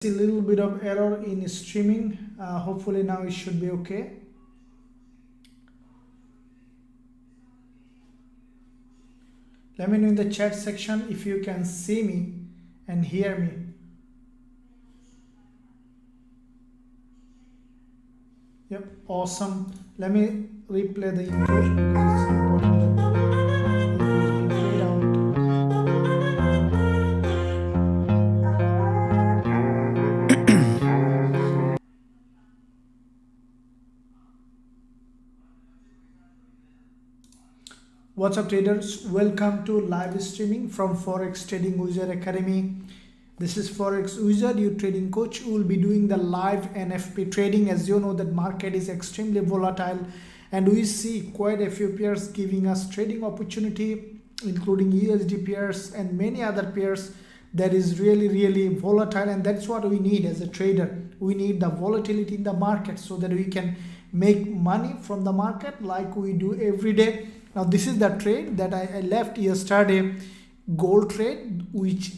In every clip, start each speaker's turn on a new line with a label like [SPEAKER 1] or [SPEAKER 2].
[SPEAKER 1] See a little bit of error in streaming. Hopefully now it should be okay. Let me know in the chat section if you can see me and hear me. Yep, awesome. Let me replay the intro because it's important. What's up traders, welcome to live streaming from Forex Trading Wizard Academy. This is Forex Wizard, your trading coach, who will be doing the live NFP trading. As you know, that market is extremely volatile and we see quite a few pairs giving us trading opportunity, including USD pairs and many other pairs that is really volatile, and that's what we need as a trader. We need the volatility in the market so that we can make money from the market like we do every day. Now this is the trade that I left yesterday, gold trade, which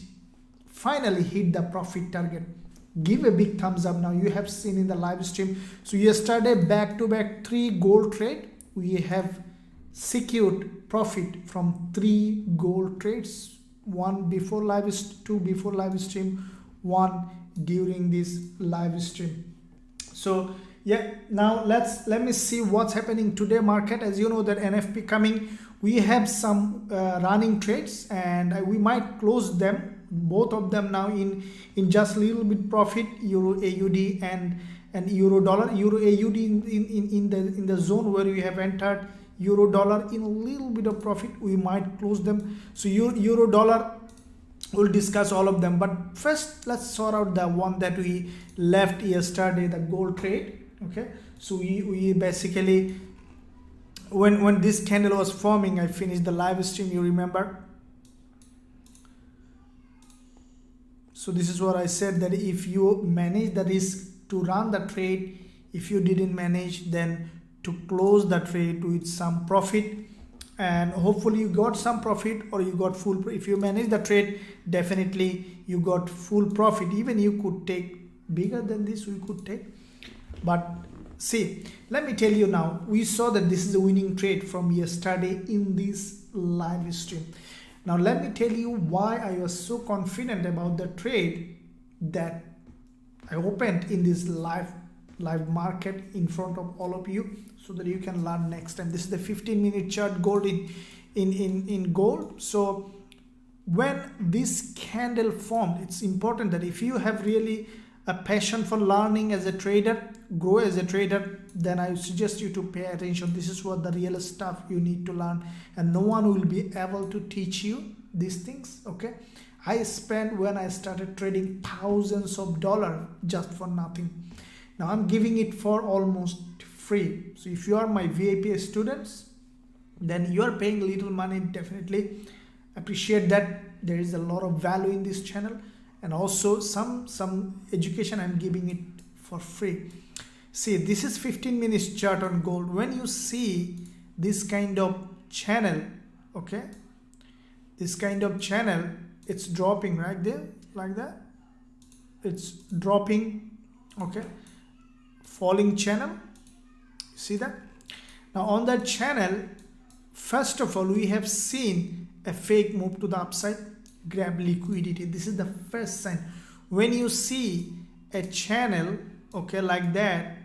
[SPEAKER 1] finally hit the profit target. Give a big thumbs up. Now you have seen in the live stream. So yesterday back-to-back 3 gold trade, we have secured profit from 3 gold trades. 1 before live, 2 before live stream, 1 during this live stream. So yeah, now let me see what's happening today market. As you know that NFP coming, we have some running trades and we might close them, both of them now in just a little bit profit. Euro AUD and euro dollar. Euro AUD in the zone where we have entered. Euro dollar in a little bit of profit, we might close them. So euro dollar, we'll discuss all of them, but first let's sort out the one that we left yesterday, the gold trade. Okay, so we basically, when this candle was forming, I finished the live stream, you remember. So this is what I said, that if you manage the risk to run the trade, if you didn't manage, then to close the trade with some profit, and hopefully you got some profit or you got full. If you manage the trade, definitely you got full profit. Even you could take bigger than this, we could take. But see, let me tell you now, we saw that this is a winning trade from yesterday in this live stream. Now let me tell you why I was so confident about the trade that I opened in this live market in front of all of you, so that you can learn next time. This is the 15-minute chart gold in gold. So when this candle formed, it's important that if you have really a passion for learning as a trader, grow as a trader, then I suggest you to pay attention. This is what the real stuff you need to learn, and no one will be able to teach you these things. Okay, I spent, when I started trading, thousands of dollars just for nothing. Now I'm giving it for almost free. So if you are my VIP students, then you are paying little money. Definitely appreciate that. There is a lot of value in this channel, and also some education I'm giving it for free. See, this is 15 minutes chart on gold. When you see this kind of channel, okay, this kind of channel, it's dropping right there like that. It's dropping, okay, falling channel. See that? Now on that channel, first of all, we have seen a fake move to the upside, grab liquidity. This is the first sign. When you see a channel, okay, like that,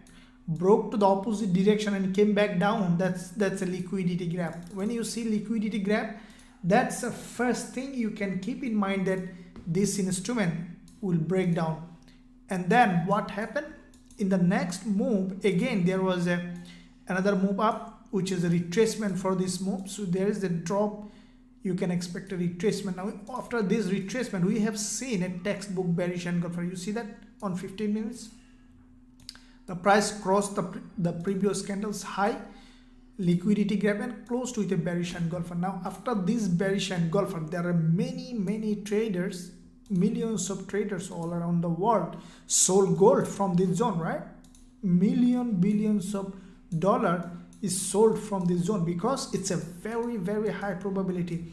[SPEAKER 1] broke to the opposite direction and came back down, that's a liquidity grab. When you see liquidity grab, that's the first thing you can keep in mind, that this instrument will break down. And then what happened? In the next move, again there was another move up, which is a retracement for this move. So there is a drop, you can expect a retracement. Now after this retracement, we have seen a textbook bearish engulfer. You see that on 15 minutes, the price crossed the previous candle's high, liquidity grab, and closed with a bearish engulfer. Now after this bearish engulfer, there are many traders, millions of traders all around the world sold gold from this zone, right? Billions of dollars is sold from this zone, because it's a very high probability.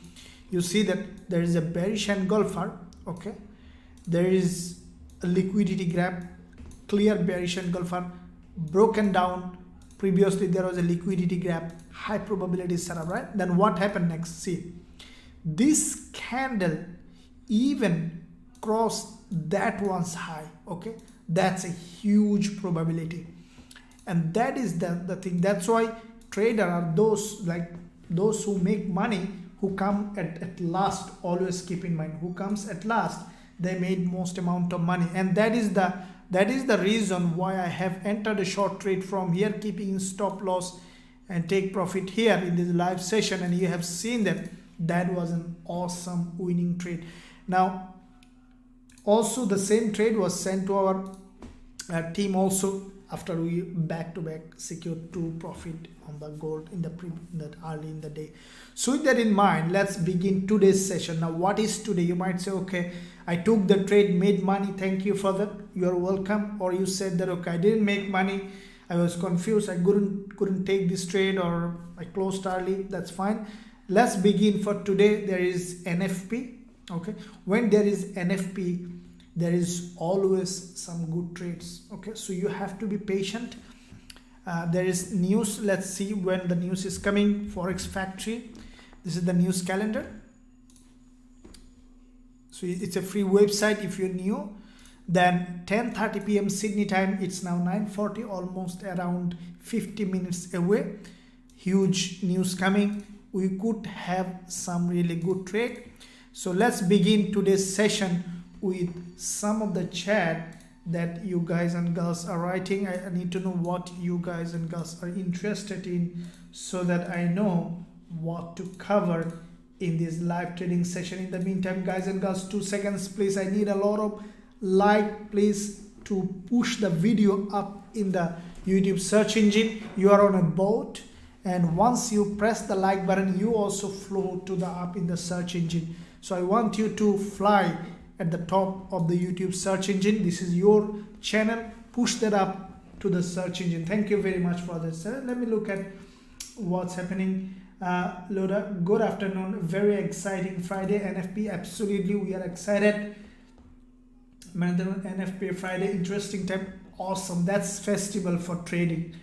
[SPEAKER 1] You see that there is a bearish engulfer, okay, there is a liquidity grab, clear bearish engulfer, broken down. Previously there was a liquidity grab, high probability setup, right? Then what happened next? See, this candle even crossed that one's high. Okay, that's a huge probability, and that is the thing. That's why trader are those who make money, who come at last. Always keep in mind, who comes at last, they made most amount of money. And that is the reason why I have entered a short trade from here, keeping stop loss and take profit here in this live session. And you have seen that was an awesome winning trade. Now also the same trade was sent to our team also, after we back-to-back secured 2 profit on the gold in that early in the day. So with that in mind, let's begin today's session. Now what is today? You might say, okay, I took the trade, made money, thank you for that, you are welcome. Or you said that, okay, I didn't make money, I was confused, I couldn't take this trade, or I closed early. That's fine. Let's begin. For today there is NFP. Okay, when there is NFP, there is always some good trades. Okay, so you have to be patient. There is news. Let's see when the news is coming. Forex Factory, this is the news calendar. So it's a free website if you're new. Then 10:30 p.m. Sydney time, it's now 9:40, almost around 50 minutes away. Huge news coming. We could have some really good trade. So let's begin today's session with some of the chat that you guys and girls are writing. I need to know what you guys and girls are interested in, so that I know what to cover in this live trading session. In the meantime, guys and girls, 2 seconds please. I need a lot of like, please, to push the video up in the YouTube search engine. You are on a boat, and once you press the like button, you also float to the up in the search engine. So I want you to fly at the top of the YouTube search engine. This is your channel. Push that up to the search engine. Thank you very much for this. Let me look at what's happening. Loda, good afternoon. Very exciting Friday. NFP, absolutely, we are excited. NFP Friday, interesting time. Awesome. That's festival for trading.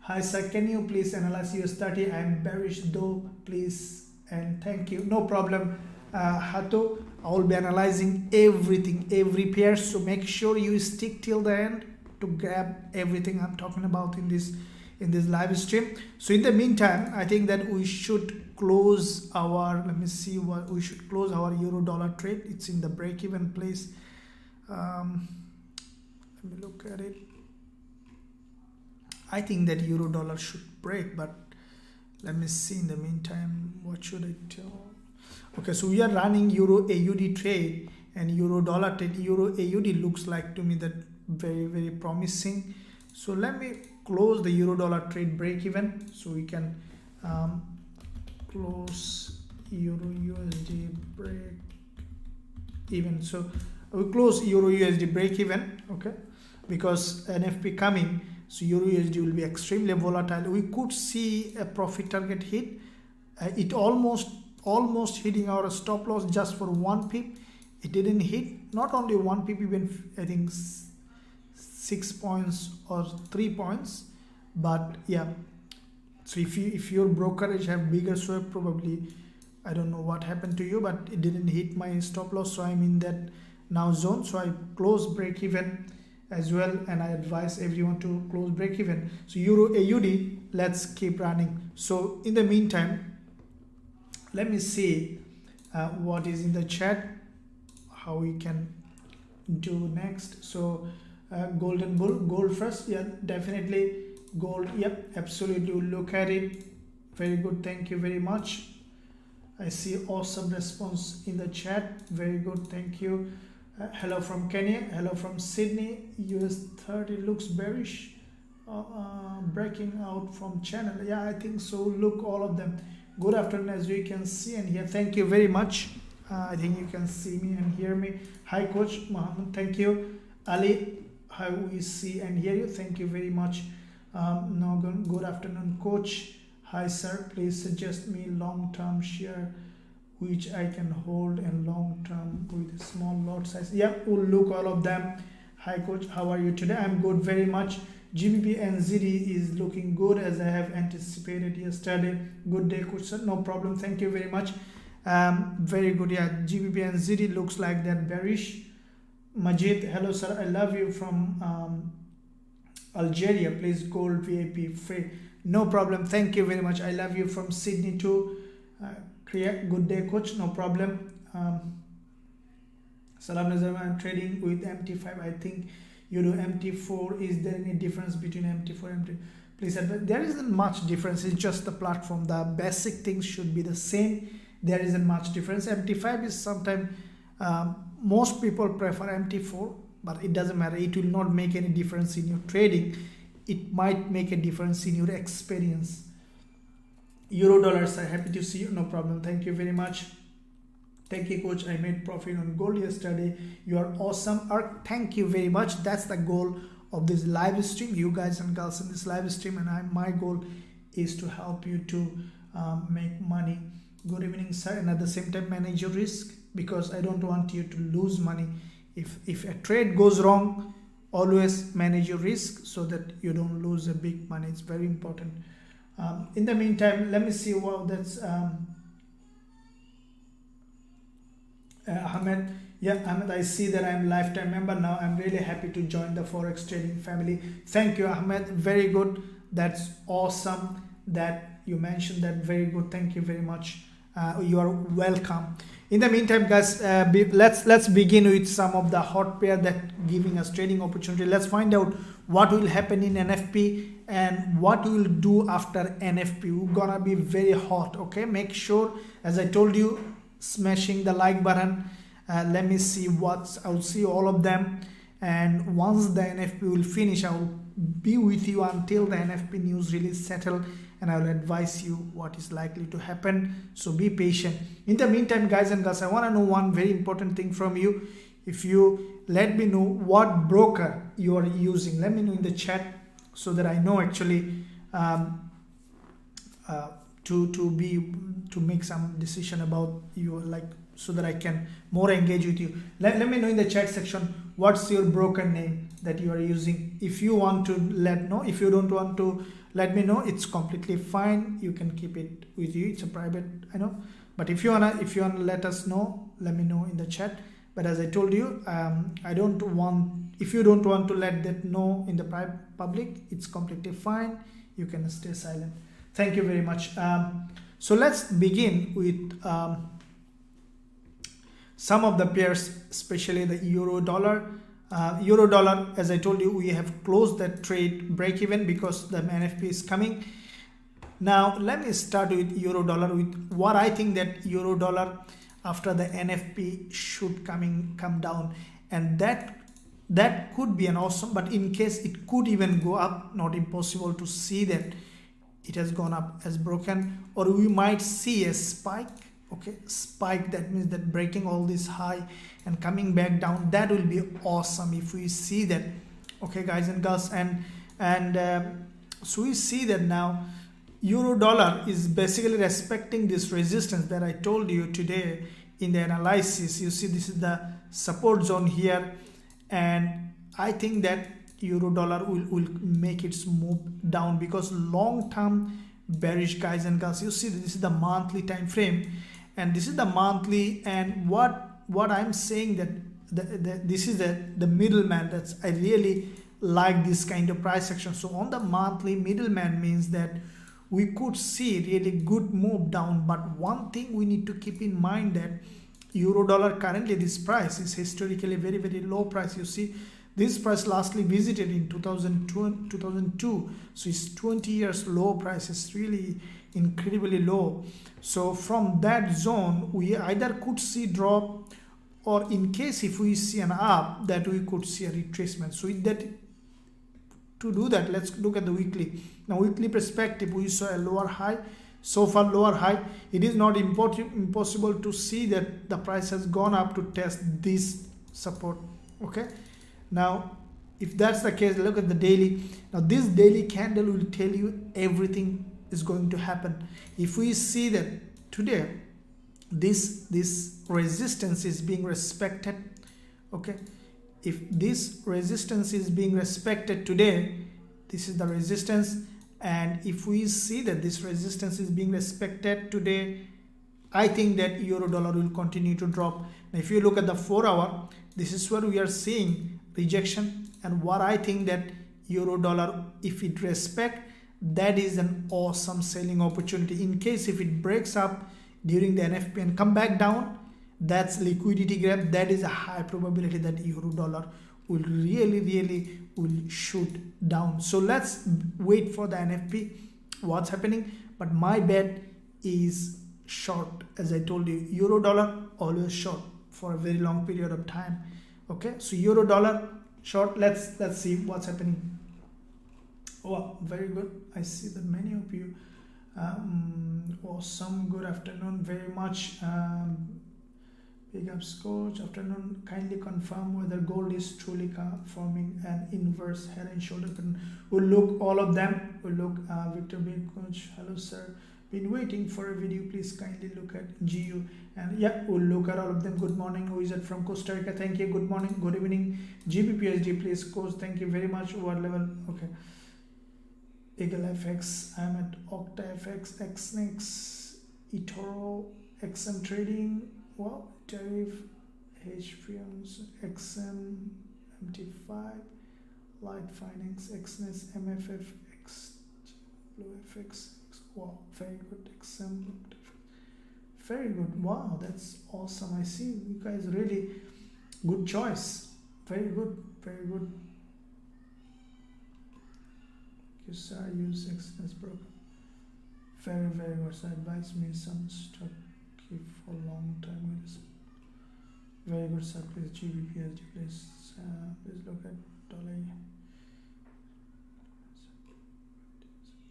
[SPEAKER 1] Hi sir, can you please analyze US30? I am bearish though, please, and thank you. No problem. Hato, I will be analyzing everything, every pair, so make sure you stick till the end to grab everything I'm talking about in this live stream. So in the meantime, I think that we should close our, let me see what we should close our euro dollar trade. It's in the break-even place. Let me look at it. I think that euro dollar should break, but let me see in the meantime, what should I tell? Okay, so we are running euro AUD trade and euro dollar trade. Euro AUD looks like to me that very, very promising. So let me close the euro dollar trade break even, so we can close euro USD break even. So we close euro USD break even, okay, because NFP coming, so euro USD will be extremely volatile. We could see a profit target hit. It almost hitting our stop loss just for 1 pip. It didn't hit, not only 1 pip, even I think 6 points or 3 points. But yeah, so if your brokerage have bigger swap, probably I don't know what happened to you, but it didn't hit my stop loss, so I'm in that now zone. So I close break even as well, and I advise everyone to close break even. So euro AUD, let's keep running. So in the meantime, let me see what is in the chat, how we can do next. So golden bull, gold first. Yeah, definitely gold. Yep, absolutely, we'll look at it. Very good, thank you very much. I see awesome response in the chat. Very good, thank you. Hello from Kenya, hello from Sydney. US30 looks bearish, breaking out from channel. Yeah, I think so. Look, all of them. Good afternoon, as you can see and hear. Thank you very much. I think you can see me and hear me. Hi coach Mohammed, thank you. Ali, how we see and hear you. Thank you very much. Nogan, good afternoon coach. Hi sir, please suggest me long-term share which I can hold and long-term with a small lot size. Yeah, we'll look all of them. Hi coach, how are you today? I'm good, very much. GBPUSD is looking good as I have anticipated yesterday. Good day coach sir, no problem, thank you very much. Very good, yeah. GBPUSD looks like that bearish. Majid, hello sir, I love you from Algeria. Please gold VIP free. No problem, thank you very much. I love you from Sydney too. Good day coach, no problem. Salam Nazar, I'm trading with MT5. I think you do MT4. Is there any difference between MT4 and MT? Please advise. There isn't much difference. It's just the platform. The basic things should be the same. There isn't much difference. MT5 is sometimes most people prefer MT4, but it doesn't matter. It will not make any difference in your trading. It might make a difference in your experience. Euro dollars, I'm happy to see you. No problem. Thank you very much. Thank you coach, I made profit on gold yesterday. You are awesome. Thank you very much. That's the goal of this live stream, you guys and girls in this live stream, and my goal is to help you to make money. Good evening sir, and at the same time manage your risk, because I don't want you to lose money. If a trade goes wrong, always manage your risk so that you don't lose a big money. It's very important. In the meantime, let me see what that's Ahmed. Yeah, Ahmed, I see that I'm lifetime member now. I'm really happy to join the Forex trading family. Thank you, Ahmed. Very good. That's awesome that you mentioned that. Very good. Thank you very much. You are welcome. In the meantime, guys, let's begin with some of the hot pair that giving us trading opportunity. Let's find out what will happen in NFP and what we will do after NFP. We're gonna be very hot. Okay, make sure, as I told you, smashing the like button. Let me see I'll see all of them, and once the NFP will finish, I'll be with you until the NFP news release settle, and I will advise you what is likely to happen. So be patient. In the meantime, guys and girls, I want to know one very important thing from you. If you let me know what broker you are using, let me know in the chat so that I know actually to make some decision about you, like, so that I can more engage with you. Let me know in the chat section what's your broker name that you are using. If you want to let know, if you don't want to let me know, it's completely fine. You can keep it with you. It's a private, I know. But if you wanna let us know, let me know in the chat. But as I told you, if you don't want to let that know in the public, it's completely fine. You can stay silent. Thank you very much. So let's begin with some of the pairs, especially the euro dollar. Euro dollar, as I told you, we have closed that trade break even because the NFP is coming. Now let me start with euro dollar, with what I think that euro dollar after the NFP should come down, and that could be an awesome, but in case it could even go up, not impossible to see that it has gone up, as broken, or we might see a spike. Okay, spike, that means that breaking all this high and coming back down. That will be awesome if we see that. Okay guys and girls, and so we see that now euro dollar is basically respecting this resistance that I told you today in the analysis. You see, this is the support zone here, and I think that euro dollar will make its move down, because long term bearish, guys and girls. You see, this is the monthly time frame, and this is the monthly, and what I'm saying that this is the middleman. That's, I really like this kind of price action. So on the monthly, middleman means that we could see really good move down. But one thing we need to keep in mind, that euro dollar currently, this price is historically very, very low price. You see, this price lastly visited in 2002, so it's 20 years low price. It's really incredibly low. So from that zone, we either could see drop, or in case if we see an up, that we could see a retracement. So to do that, let's look at the weekly. Now weekly perspective, we saw a lower high. So far lower high, it is not impossible to see that the price has gone up to test this support. Okay, now if that's the case, look at the daily. Now this daily candle will tell you everything is going to happen. If we see that today this resistance is being respected, okay, if this resistance is being respected today, this is the resistance, and if we see that this resistance is being respected today, I think that euro dollar will continue to drop. Now if you look at the 4 hour, this is where we are seeing rejection, and what I think that euro dollar, if it respect, that is an awesome selling opportunity. In case if it breaks up during the NFP and come back down, that's liquidity grab. That is a high probability that euro dollar will really will shoot down. So let's wait for the NFP, what's happening. But my bet is short. As I told you, euro dollar always short for a very long period of time. Okay, so euro dollar short. Let's see what's happening. Oh, very good. I see that many of you awesome. Good afternoon very much. Big ups coach. Afternoon. Kindly confirm whether gold is truly forming an inverse head and shoulder pattern. We'll look all of them. We'll look Victor Big coach. Hello sir. Been waiting for a video. Please kindly look at GU, and yeah, we'll look at all of them. Good morning. Who is it from Costa Rica? Thank you. Good morning. Good evening. GBPUSD, please coach. Thank you very much. What level? Okay. Eagle FX. I'm at Octa FX, XNEX, eToro, XM Trading. Wow. Tariff, HPMs, XM, MT5, Light Finance, XNES, MFF, Blue FX. Wow, very good. XM, very good. Wow, that's awesome. I see you guys really good choice. Very good, very good. You sir, use XNES broker. Very good. So advise me some stock keep for a long time. Very good sir. Please GBPUSD, please look at dollar.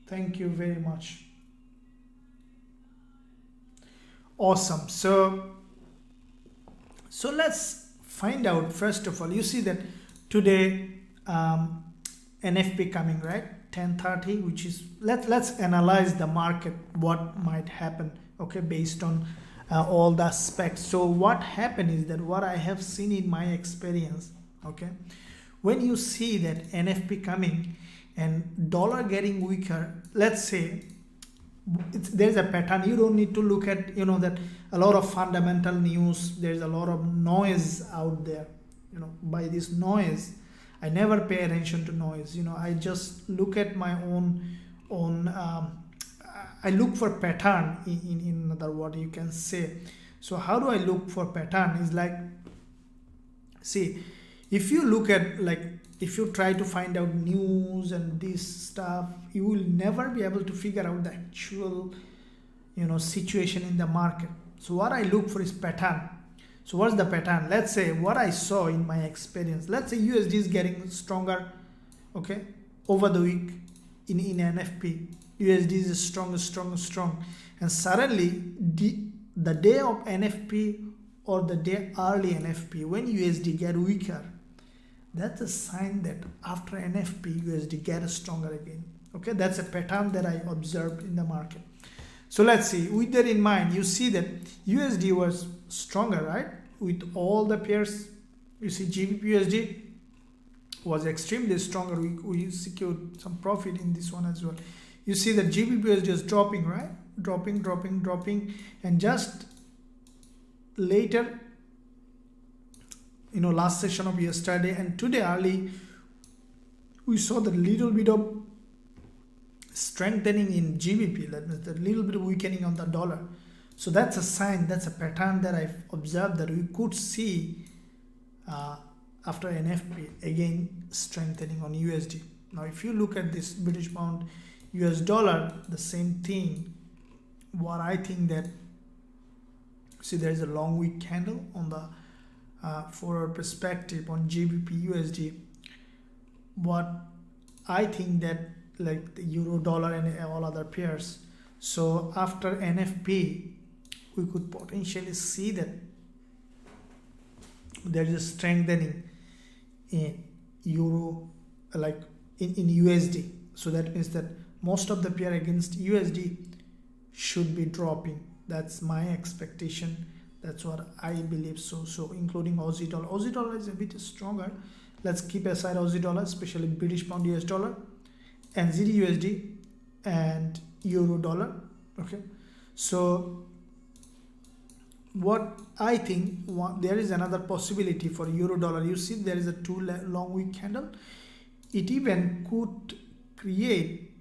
[SPEAKER 1] Thank you very much. Awesome. So let's find out. First of all, you see that today NFP coming, right? 10:30, which is let's analyze the market, what might happen, okay, based on all the aspects. So what happened is that what I have seen in my experience, okay, when you see that NFP coming and dollar getting weaker, let's say there's a pattern. You don't need to look at, that a lot of fundamental news, there's a lot of noise out there. By this noise, I never pay attention to noise. I just look at my own I look for pattern in other what you can say. So how do I look for pattern? Is like, see, if you look at, like, if you try to find out news and this stuff, you will never be able to figure out the actual situation in the market. So what I look for is pattern. So what's the pattern? Let's say what I saw in my experience. Let's say USD is getting stronger, okay, over the week in NFP. USD is strong, and suddenly the day of NFP or the day early NFP, when USD get weaker, that's a sign that after NFP USD get stronger again. Okay, that's a pattern that I observed in the market. So let's see, with that in mind, you see that USD was stronger, right? With all the pairs, you see GBPUSD was extremely stronger. We secured some profit in this one as well. You see that GBPUSD is dropping, right? Dropping, and just later, last session of yesterday and today early, we saw the little bit of strengthening in GBP, that means the little bit of weakening on the dollar. So that's a sign, that's a pattern that I've observed, that we could see after NFP again strengthening on USD. Now if you look at this British pound US dollar, the same thing. What I think that, see, there is a long wick candle on the for perspective on GBPUSD. What I think that, like the euro dollar and all other pairs, so after NFP we could potentially see that there is a strengthening in euro, like in USD. So that means that most of the pair against USD should be dropping. That's my expectation, That's what I believe. So including Aussie dollar. Aussie dollar is a bit stronger. Let's keep aside Aussie dollar, especially British pound US dollar, and USD and euro dollar. Okay, so what I think, there is another possibility for euro dollar. You see there is a long wick candle. It even could create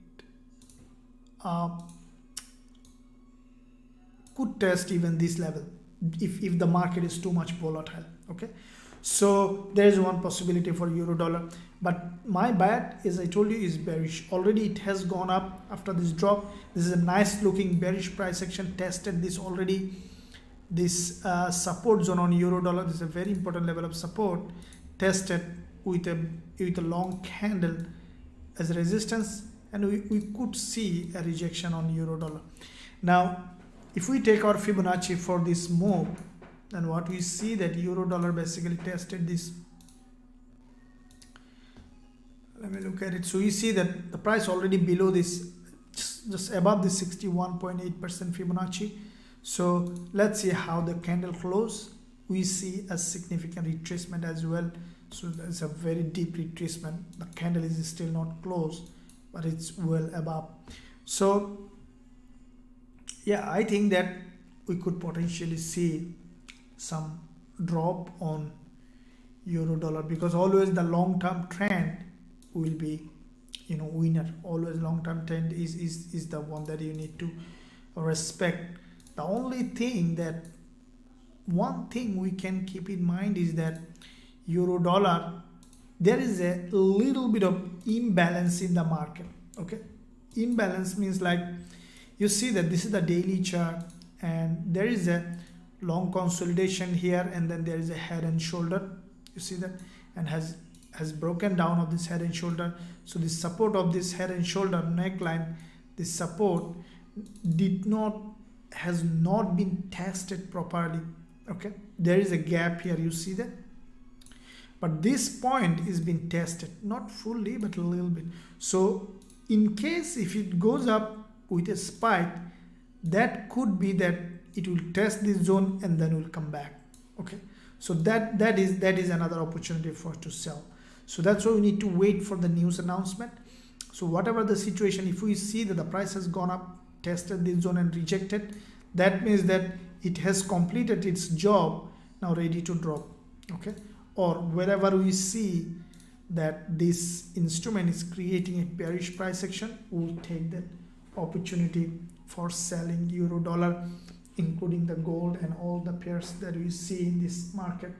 [SPEAKER 1] could test even this level if the market is too much volatile. Okay, so there is one possibility for euro dollar, but my bet, as I told you, is bearish. Already it has gone up after this drop. This is a nice looking bearish price action, tested this already, this support zone on euro dollar. This is a very important level of support, tested with a long candle as a resistance, and we could see a rejection on euro dollar. Now if we take our Fibonacci for this move, then what we see that euro dollar basically tested this. Let me look at it. So you see that the price already below this, just above the 61.8% Fibonacci. So let's see how the candle close. We see a significant retracement as well. So there's a very deep retracement. The candle is still not closed, but it's well above. So yeah, I think that we could potentially see some drop on euro dollar, because always the long-term trend will be, you know, winner. Always long-term trend is the one that you need to respect. The only thing that, one thing we can keep in mind is that euro dollar, there is a little bit of imbalance in the market. Okay, imbalance means like, you see that this is the daily chart and there is a long consolidation here, and then there is a head and shoulder. You see that, and has broken down of this head and shoulder. So the support of this head and shoulder neckline, this support has not been tested properly. Okay, there is a gap here, you see that, but this point is being tested, not fully but a little bit. So in case if it goes up with a spike, that could be that it will test this zone and then will come back. Okay, so that is another opportunity for us to sell. So that's why we need to wait for the news announcement. So whatever the situation, if we see that the price has gone up, tested this zone and rejected, that means that it has completed its job, now ready to drop. Okay, or wherever we see that this instrument is creating a bearish price action, we'll take that opportunity for selling euro dollar, including the gold and all the pairs that we see in this market.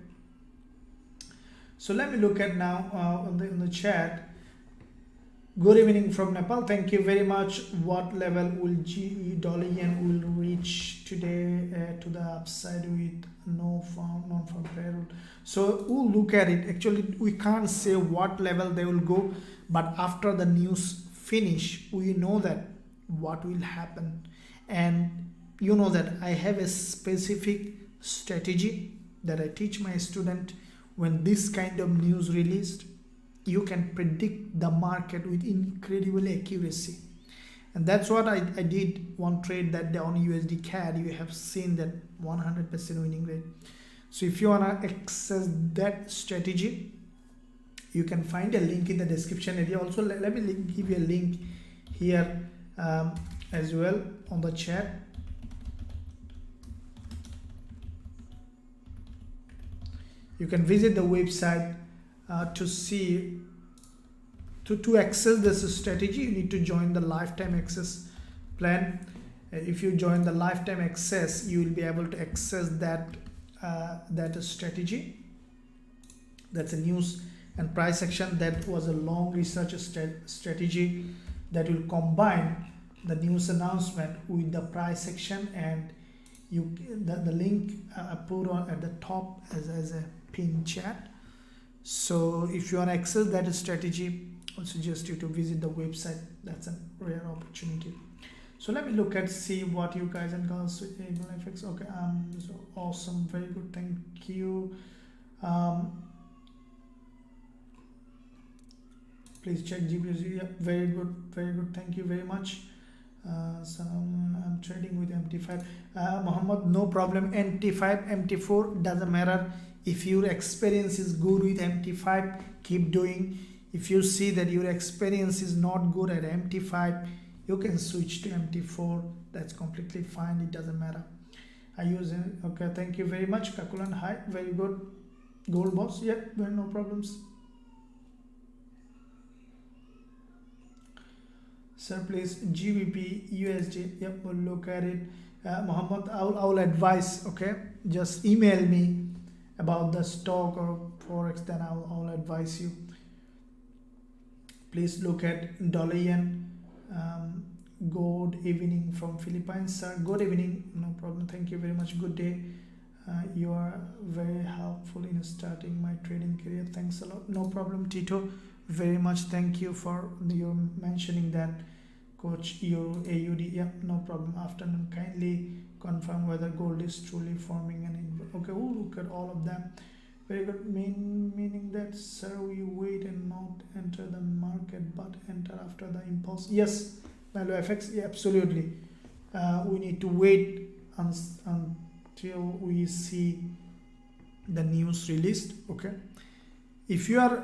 [SPEAKER 1] So let me look at now on the chat. Good evening from Nepal. Thank you very much. What level will dollar yen will reach today to the upside with non-farm payroll? So we'll look at it. Actually, we can't say what level they will go, but after the news finish, we know that what will happen. And you know that I have a specific strategy that I teach my student. When this kind of news released, you can predict the market with incredible accuracy. And that's what I did one trade that day on USDCAD. You have seen that 100% winning rate. So if you want to access that strategy, you can find a link in the description area. Also, let me give you a link here as well on the chat. You can visit the website to see, to access this strategy. You need to join the lifetime access plan. If you join the lifetime access, you will be able to access that strategy. That's a news and price action. That was a long research strategy that will combine the news announcement with the price action, and the link I put on at the top as a pin chat. So if you want to access that strategy, I suggest you to visit the website. That's a rare opportunity. So let me look at, see what you guys and girls FX. Okay, so awesome, very good, thank you. Please check GBPUSD. Yeah, very good, thank you very much. So I'm trading with MT5. Muhammad, no problem. MT5, MT4 doesn't matter. If your experience is good with MT5, keep doing. If you see that your experience is not good at MT5, you can switch to MT4. That's completely fine. It doesn't matter. I use it. Okay, thank you very much. Kakulan, hi. Very good. Gold boss. Yeah, well, no problems. Sir, please, GBPUSD. Yep, we'll look at it. Muhammad, I'll advise. Okay, just email me about the stock or forex, then I'll advise you. Please look at dollar yen. Good evening from Philippines, sir. Good evening. No problem. Thank you very much. Good day. You are very helpful in starting my trading career. Thanks a lot. No problem, Tito. Very much. Thank you for your mentioning that, Coach. EURAUD. Yeah, no problem. Afternoon. Kindly confirm whether gold is truly forming an invert. Okay, we'll look at all of them. Very good. Meaning that, sir, we wait and not enter the market but enter after the impulse. Yes, value FX. Yeah, absolutely. We need to wait until we see the news released. Okay. If you are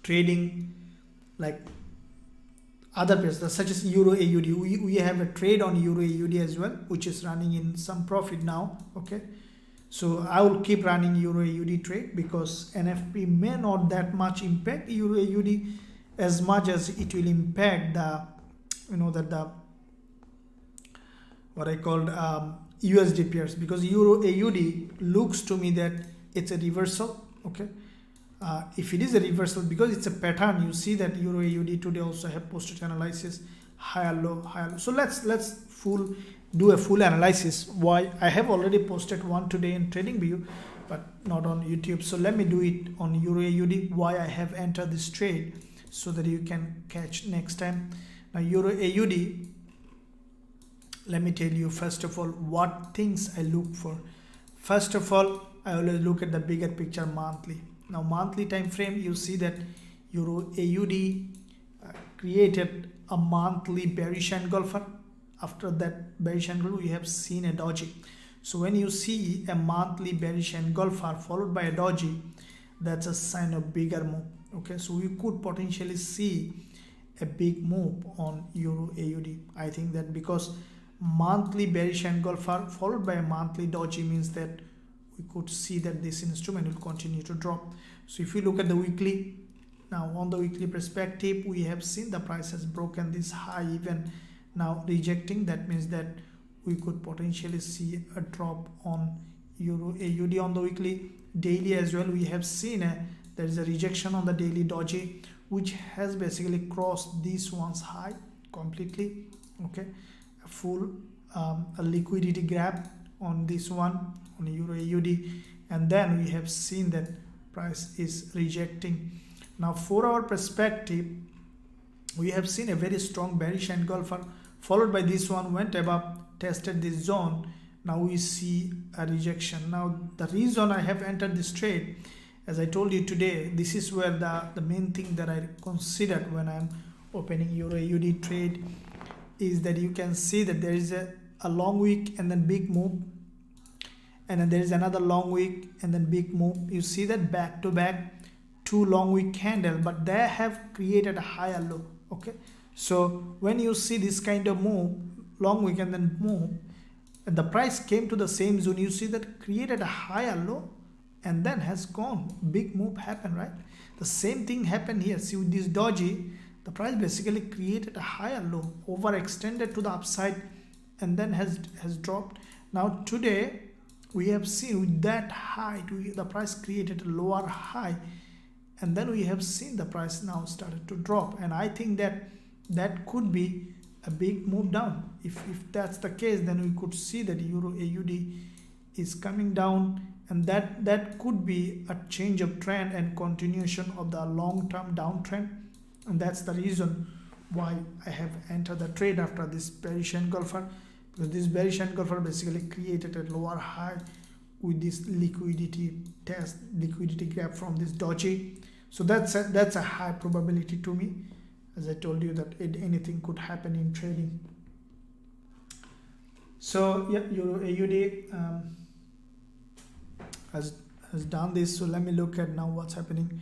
[SPEAKER 1] trading like other pairs such as EURAUD, we have a trade on EURAUD as well, which is running in some profit now. Okay, so I will keep running EURAUD trade because NFP may not that much impact EURAUD as much as it will impact the the what I called USD pairs, because EURAUD looks to me that it's a reversal. Okay, if it is a reversal, because it's a pattern, you see that EURAUD today also have posted analysis higher low, higher low. So let's do a full analysis. Why I have already posted one today in TradingView, but not on YouTube. So let me do it on EURAUD. Why I have entered this trade, so that you can catch next time. Now EURAUD, let me tell you first of all what things I look for. First of all, I always look at the bigger picture, monthly. Now monthly time frame, you see that EURAUD created a monthly bearish engulfer. After that bearish engulfer, we have seen a doji. So when you see a monthly bearish engulfer followed by a doji, that's a sign of bigger move. Okay, so we could potentially see a big move on EURAUD. I think that because monthly bearish engulfer followed by a monthly doji means that we could see that this instrument will continue to drop. So if you look at the weekly, now on the weekly perspective, we have seen the price has broken this high, even now rejecting. That means that we could potentially see a drop on EURAUD on the weekly. Daily as well, we have seen there is a rejection on the daily doji, which has basically crossed this one's high completely. Okay, a full a liquidity grab on this one on EURAUD, and then we have seen that price is rejecting. Now 4 hour perspective, we have seen a very strong bearish engulfer followed by this one, went above, tested this zone. Now we see a rejection. Now the reason I have entered this trade, as I told you today, this is where the main thing that I considered when I'm opening EURAUD trade is that you can see that there is a long wick and then big move, and then there is another long wick and then big move. You see that back to back 2 long wick candle, but they have created a higher low. Okay, so when you see this kind of move, long wick and then move, and the price came to the same zone, you see that created a higher low and then has gone, big move happened, right? The same thing happened here. See, with this doji, the price basically created a higher low, overextended to the upside, and then has dropped. Now today we have seen with that high, the price created a lower high, and then we have seen the price now started to drop, and I think that could be a big move down. If that's the case, then we could see that EURAUD is coming down, and that could be a change of trend and continuation of the long-term downtrend, and that's the reason why I have entered the trade after this bearish engulfer, because this bearish engulfer basically created a lower high with this liquidity grab from this doji. So that's a high probability to me. as I told you that anything could happen in trading. So yeah, EURAUD has done this. So let me look at now what's happening.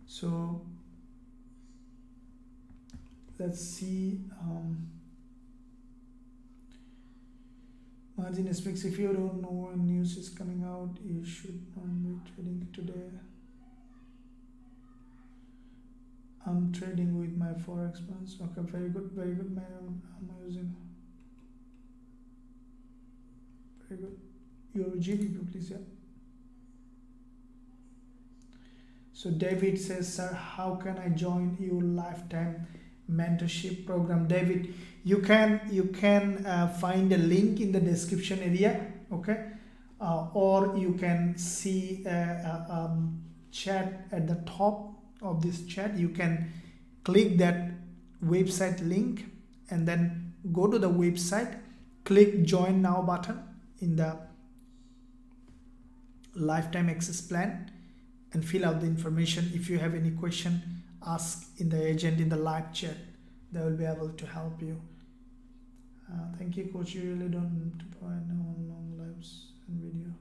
[SPEAKER 1] So let's see. Margin speaks. If you don't know when news is coming out, you should not be trading today. I'm trading with my Forex funds. Okay, very good, very good. I'm using very good. Your GBP, please, yeah. So David says, sir, how can I join your lifetime mentorship program? David, you can find a link in the description area, okay, or you can see a chat at the top of this chat. You can click that website link and then go to the website, click join now button in the lifetime access plan and fill out the information. If you have any question, ask in the agent in the live chat. They will be able to help you. Thank you, coach. You really don't need to provide long lives and video.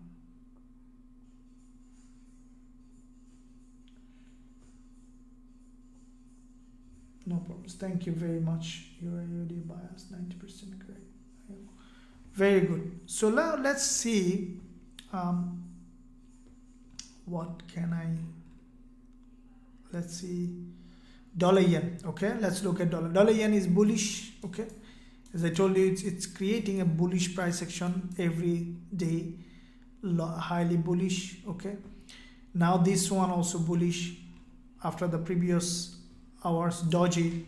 [SPEAKER 1] No problems. Thank you very much. EURAUD bias 90% correct. Very good. So now let's see. What can I? Let's see. Dollar yen. Okay, let's look at dollar. Dollar yen is bullish. Okay, as I told you, it's creating a bullish price action every day, highly bullish. Okay, now this one also bullish. After the previous hours doji,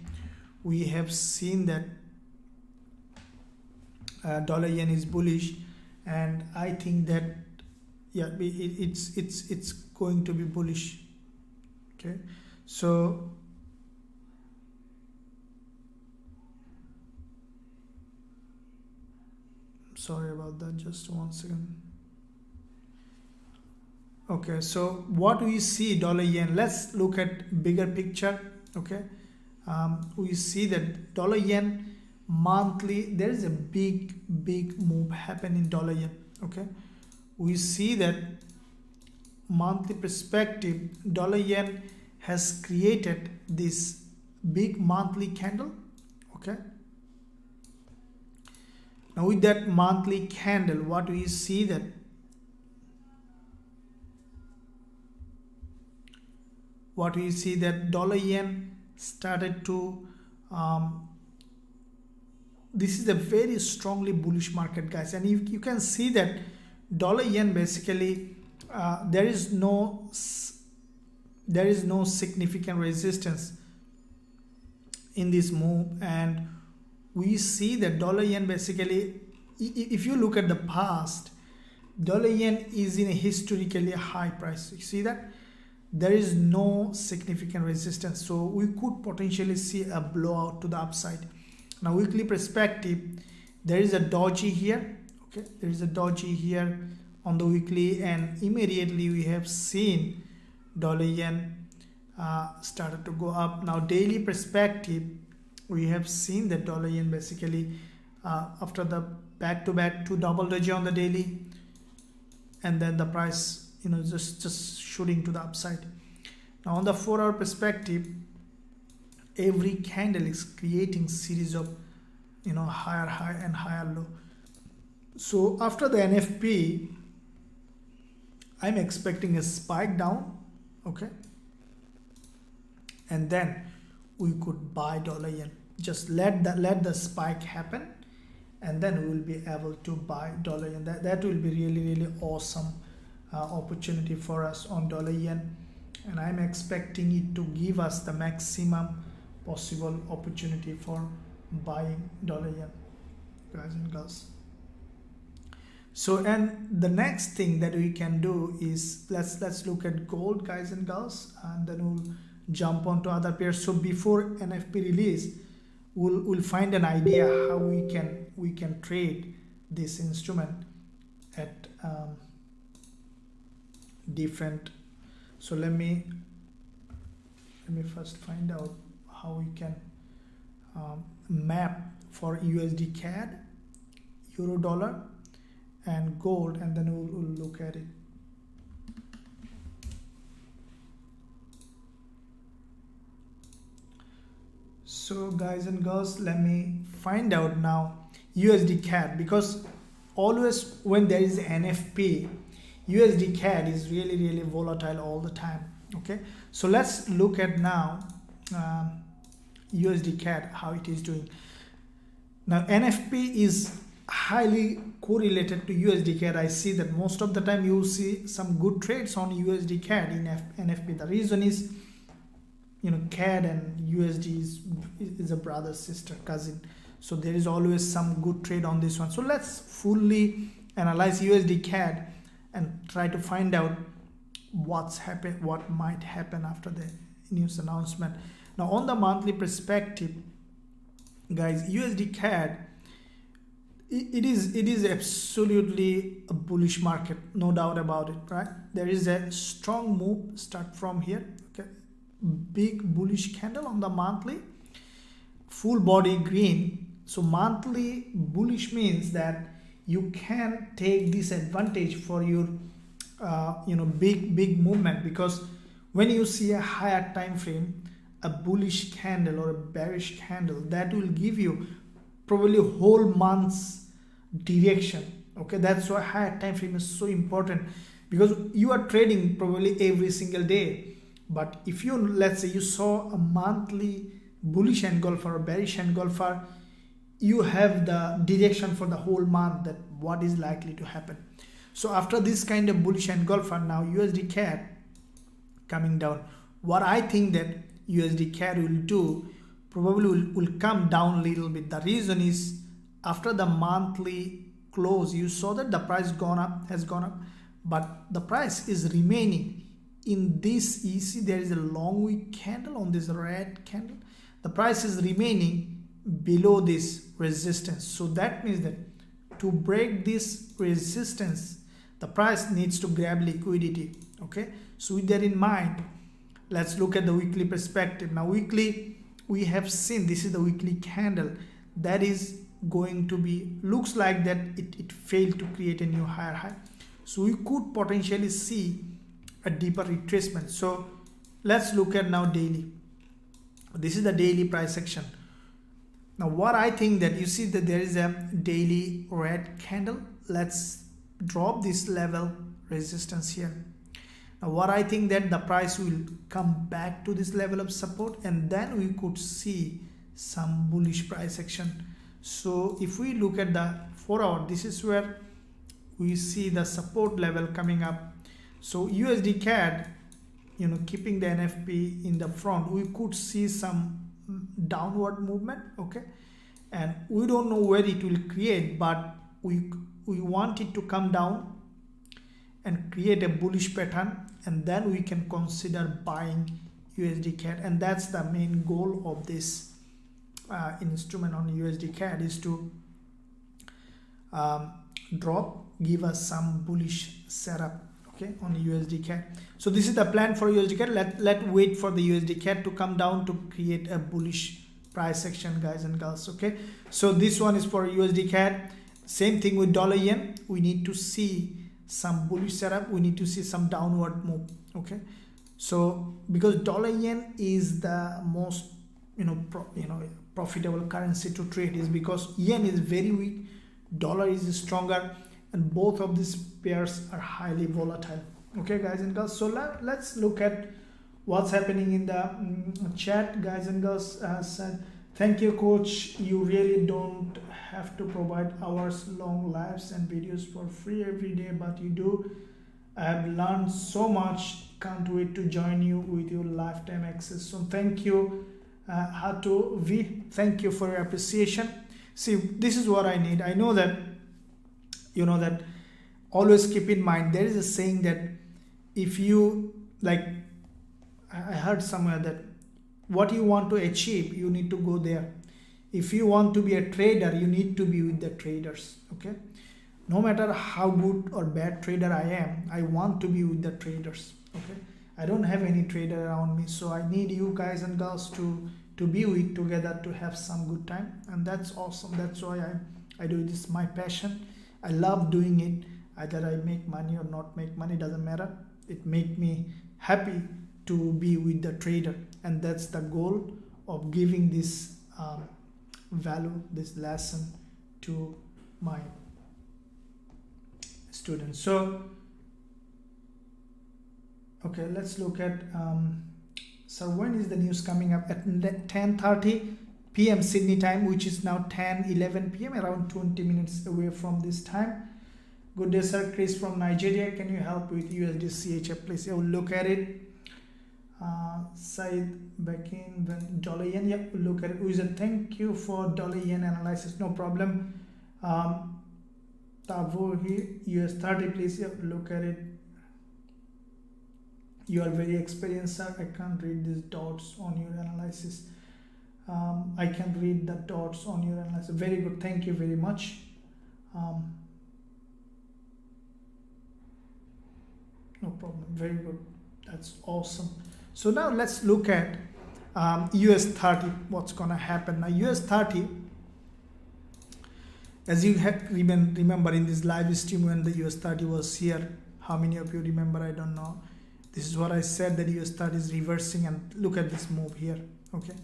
[SPEAKER 1] we have seen that dollar yen is bullish, and I think that yeah, it's going to be bullish. Okay, so sorry about that, just 1 second. Okay, so what we see dollar yen, let's look at bigger picture. Okay, we see that dollar yen monthly, there is a big move happen in dollar yen. Okay, we see that monthly perspective, dollar yen has created this big monthly candle. Okay, now with that monthly candle, what we see that dollar yen started to this is a very strongly bullish market, guys, and you can see that dollar yen basically there is no significant resistance in this move, and we see that dollar yen basically, if you look at the past, dollar yen is in a historically high price. You see that there is no significant resistance, so we could potentially see a blowout to the upside. Now weekly perspective, there is a doji here. Okay, there is a doji here on the weekly, and immediately we have seen dollar yen started to go up. Now daily perspective, we have seen that dollar yen basically after the back-to-back two double doji on the daily, and then the price just shooting to the upside. Now on the 4-hour perspective, every candle is creating series of higher high and higher low. So after the NFP, I'm expecting a spike down. Okay, and then we could buy dollar yen. Just let the spike happen, and then we will be able to buy dollar yen. That will be really awesome opportunity for us on dollar yen, and I'm expecting it to give us the maximum possible opportunity for buying dollar yen, guys and girls. So, and the next thing that we can do is let's look at gold, guys and girls, and then we'll jump on to other pairs. So before NFP release, we'll find an idea how we can trade this instrument at different. So let me let me first find out how we can map for USDCAD, euro dollar and gold, and then we'll look at it. So guys and girls, let me find out now USDCAD, because always when there is NFP, USDCAD is really volatile all the time. Okay, so let's look at now USDCAD, how it is doing. Now NFP is highly correlated to USDCAD. I see that most of the time you will see some good trades on USDCAD in NFP. The reason is, you know, CAD and USD is a brother, sister, cousin. So there is always some good trade on this one. So let's fully analyze USDCAD and try to find out what might happen after the news announcement. Now on the monthly perspective, guys, USDCAD, it is absolutely a bullish market, no doubt about it, right? There is a strong move start from here. Okay, big bullish candle on the monthly, full body green. So monthly bullish means that you can take this advantage for your big movement, because when you see a higher time frame, a bullish candle or a bearish candle, that will give you probably whole month's direction. Okay, that's why higher time frame is so important, because you are trading probably every single day. But if you, let's say you saw a monthly bullish engulfer or bearish engulfer, you have the direction for the whole month that what is likely to happen. So after this kind of bullish engulfer, now USDCAD coming down, what I think that USDCAD will do, probably will come down a little bit. The reason is, after the monthly close, you saw that the price has gone up, but the price is remaining in this. You see there is a long wick candle on this red candle. The price is remaining below this resistance. So that means that to break this resistance, the price needs to grab liquidity. Okay, so with that in mind, let's look at the weekly perspective. Now weekly, we have seen this is the weekly candle that is going to be, looks like that it failed to create a new higher high. So we could potentially see a deeper retracement. So let's look at now daily. This is the daily price action. Now what I think that you see that there is a daily red candle. Let's drop this level resistance here. Now what I think that the price will come back to this level of support, and then we could see some bullish price action. So if we look at the 4 hour, this is where we see the support level coming up. So USDCAD, you know, keeping the NFP in the front, we could see some downward movement. Okay, and we don't know where it will create, but we want it to come down and create a bullish pattern, and then we can consider buying USDCAD. And that's the main goal of this instrument on USDCAD, is to give us some bullish setup, okay, on USDCAD. So this is the plan for USDCAD. Let's wait for the USDCAD to come down to create a bullish price action, guys and girls. Okay, so this one is for USDCAD. Same thing with dollar yen. We need to see some bullish setup. We need to see some downward move. Okay, so because dollar yen is the most profitable currency to trade, is because yen is very weak, dollar is stronger, and both of these pairs are highly volatile. Okay, guys and girls, so let's look at what's happening in the chat. Guys and girls said, thank you, coach, you really don't have to provide hours long lives and videos for free every day, but you do. I have learned so much, can't wait to join you with your lifetime access. So thank you, Hatu V, thank you for your appreciation. See, this is what I need. I know that, you know, that always keep in mind, there is a saying that if you, like, I heard somewhere that what you want to achieve, you need to go there. If you want to be a trader, you need to be with the traders. Okay, no matter how good or bad trader I am, I want to be with the traders. Okay, I don't have any trader around me, so I need you guys and girls to be with together to have some good time, and that's awesome. That's why I do this. My passion. I love doing it. Either I make money or not make money, doesn't matter. It make me happy to be with the trader, and that's the goal of giving this value, this lesson to my students. So okay, let's look at so when is the news coming up? At 10:30 p.m. Sydney time, which is now 10:11 p.m., around 20 minutes away from this time. Good day, sir. Chris from Nigeria. Can you help with USDCHF, please? I will look at it. Said back in dollar yen. Yep, we'll look at it. Wizard, thank you for dollar yen analysis. No problem. Tavo here, US30, please. Yep, look at it. You are very experienced, sir. I can't read these dots on your analysis. I can read the dots on your analysis. Very good. Thank you very much. No problem. Very good. That's awesome. So now let's look at US30. What's gonna happen now? US30, as you have remember in this live stream when the US30 was here. How many of you remember? I don't know. This is what I said, that US30 is reversing, and look at this move here. Okay.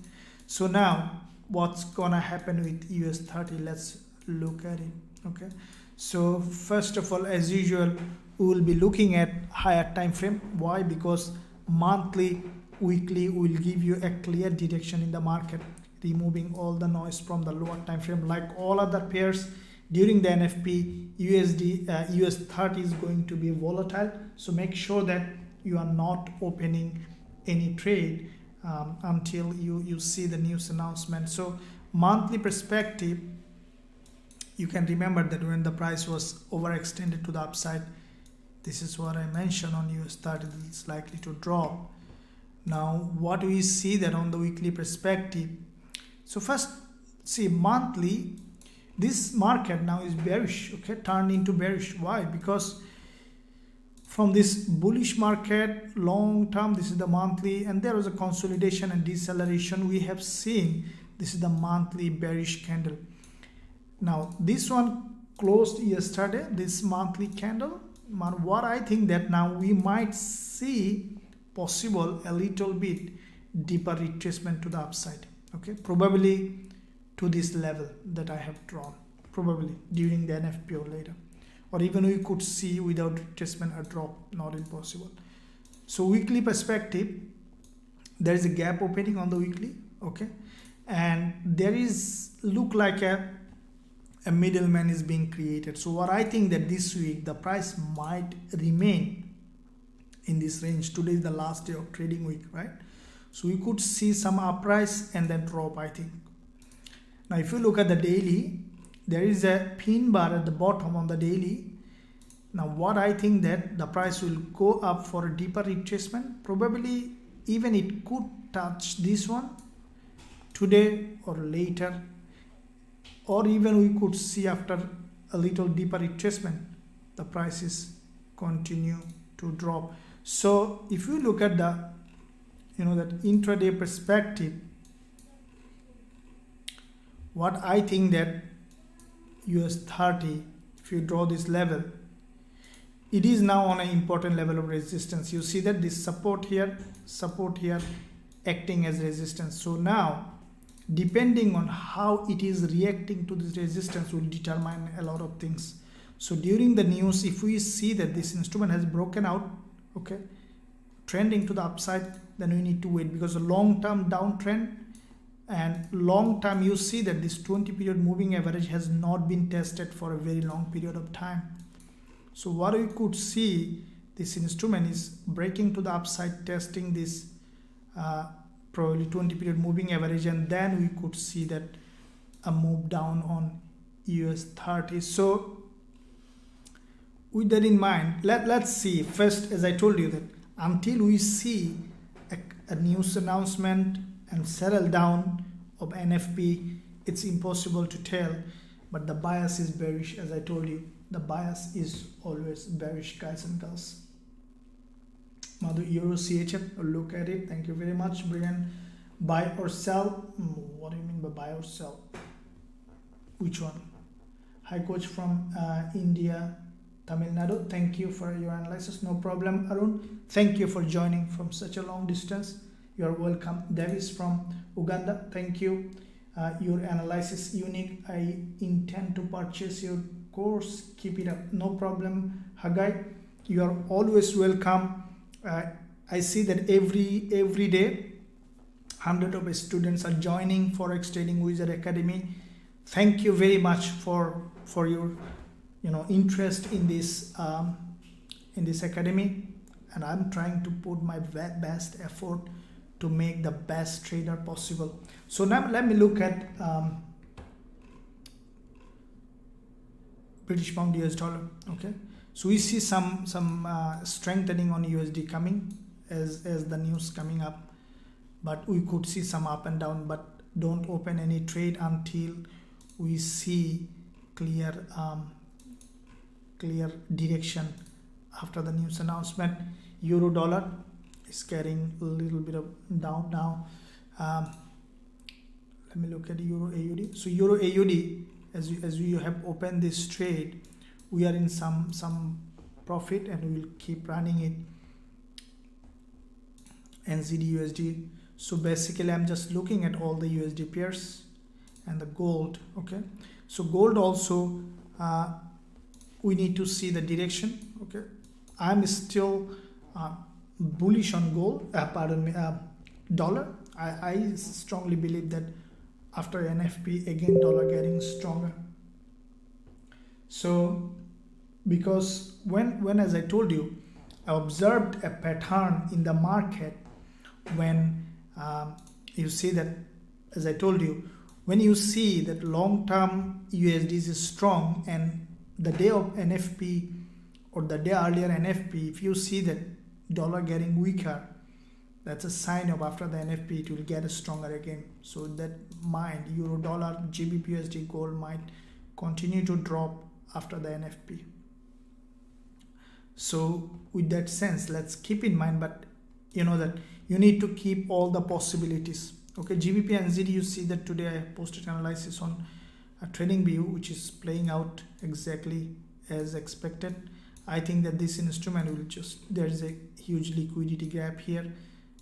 [SPEAKER 1] So now what's gonna happen with US30? Let's look at it. Okay. So first of all, as usual, we will be looking at higher time frame. Why? Because monthly, weekly will give you a clear direction in the market, removing all the noise from the lower time frame. Like all other pairs during the NFP, US30 is going to be volatile. So make sure that you are not opening any trade until you see the news announcement. So monthly perspective, you can remember that when the price was overextended to the upside, this is what I mentioned on US30, it's likely to drop. Now what we see that on the weekly perspective. So first, see monthly, this market now is bearish, okay, turned into bearish. Why? Because from this bullish market long term, this is the monthly, and there was a consolidation and deceleration we have seen. This is the monthly bearish candle. Now this one closed yesterday, this monthly candle. What I think that now we might see possible a little bit deeper retracement to the upside. Okay, probably to this level that I have drawn, probably during the NFP or later, or even we could see without retracement a drop, not impossible. So weekly perspective, there is a gap opening on the weekly. Okay, and there is look like a middleman is being created. So what I think that this week the price might remain in this range. Today is the last day of trading week, right? So we could see some uprise and then drop, I think. Now if you look at the daily, there is a pin bar at the bottom on the daily. Now what I think that the price will go up for a deeper retracement. Probably even it could touch this one today or later, or even we could see after a little deeper retracement, the prices continue to drop. So if you look at the, that intraday perspective, what I think that US30, if you draw this level, it is now on an important level of resistance. You see that this support here acting as resistance. So now, depending on how it is reacting to this resistance will determine a lot of things. So during the news, if we see that this instrument has broken out, okay, trending to the upside, then we need to wait, because a long-term downtrend and long-term, you see that this 20-period moving average has not been tested for a very long period of time. So what we could see, this instrument is breaking to the upside, testing this probably 20-period moving average, and then we could see that a move down on US30. So with that in mind, let's see first, as I told you, that until we see a news announcement and settle down of NFP, it's impossible to tell, but the bias is bearish. As I told you, the bias is always bearish, guys and girls. Madhu, EURCHF, look at it. Thank you very much. Brilliant. Buy or sell? What do you mean by buy or sell? Which one? Hi coach from India, Tamil Nadu. Thank you for your analysis. No problem, Arun. Thank you for joining from such a long distance. You are welcome. Davis from Uganda. Thank you. Your analysis unique. I intend to purchase your course. Keep it up. No problem, Hagai. You are always welcome. I see that every day hundreds of students are joining Forex Trading Wizard Academy. Thank you very much for your interest in this academy, and I'm trying to put my best effort to make the best trader possible. So now let me look at British pound US dollar. Okay, so we see some strengthening on USD coming as the news coming up, but we could see some up and down, but don't open any trade until we see clear direction after the news announcement. Euro dollar is carrying a little bit of down now. Let me look at Euro AUD. So Euro AUD, as we have opened this trade, we are in some profit and we will keep running it. NZD USD. So basically I'm just looking at all the USD pairs and the gold. Okay, so gold also we need to see the direction. Okay, I'm still bullish on gold, dollar. I strongly believe that after NFP again dollar getting stronger. So because when as I told you, I observed a pattern in the market when you see that, as I told you, when you see that long-term USD is strong and the day of NFP or the day earlier NFP, if you see that dollar getting weaker, that's a sign of after the NFP it will get stronger again. So that mind, euro dollar, GBPUSD, gold might continue to drop after the NFP. So with that sense, let's keep in mind, but you know that you need to keep all the possibilities. Okay, GBP and ZD, you see that today I posted analysis on Trading View, which is playing out exactly as expected. I think that this instrument will there is a huge liquidity gap here,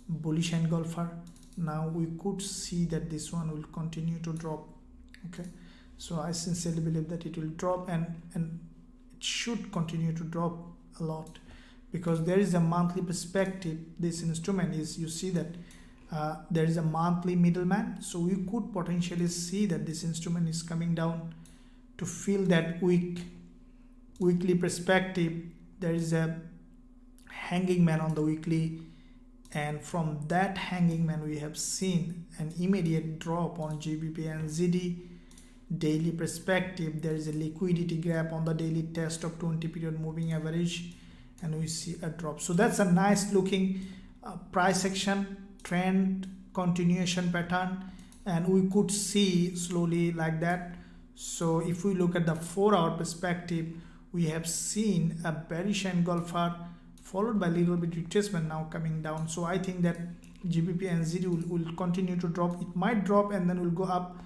[SPEAKER 1] bullish engulfer. Now we could see that this one will continue to drop. Okay, so I sincerely believe that it will drop and it should continue to drop a lot, because there is a monthly perspective. This instrument is, you see that there is a monthly middleman, so we could potentially see that this instrument is coming down to fill that weekly perspective. There is a hanging man on the weekly, and from that hanging man we have seen an immediate drop on GBP and ZD. Daily perspective, there is a liquidity gap on the daily test of 20 period moving average, and we see a drop. So that's a nice looking price action trend continuation pattern, and we could see slowly like that. So if we look at the 4-hour perspective, we have seen a bearish engulfer followed by a little bit retracement now coming down. So I think that GBP and ZD will continue to drop. It might drop and then will go up.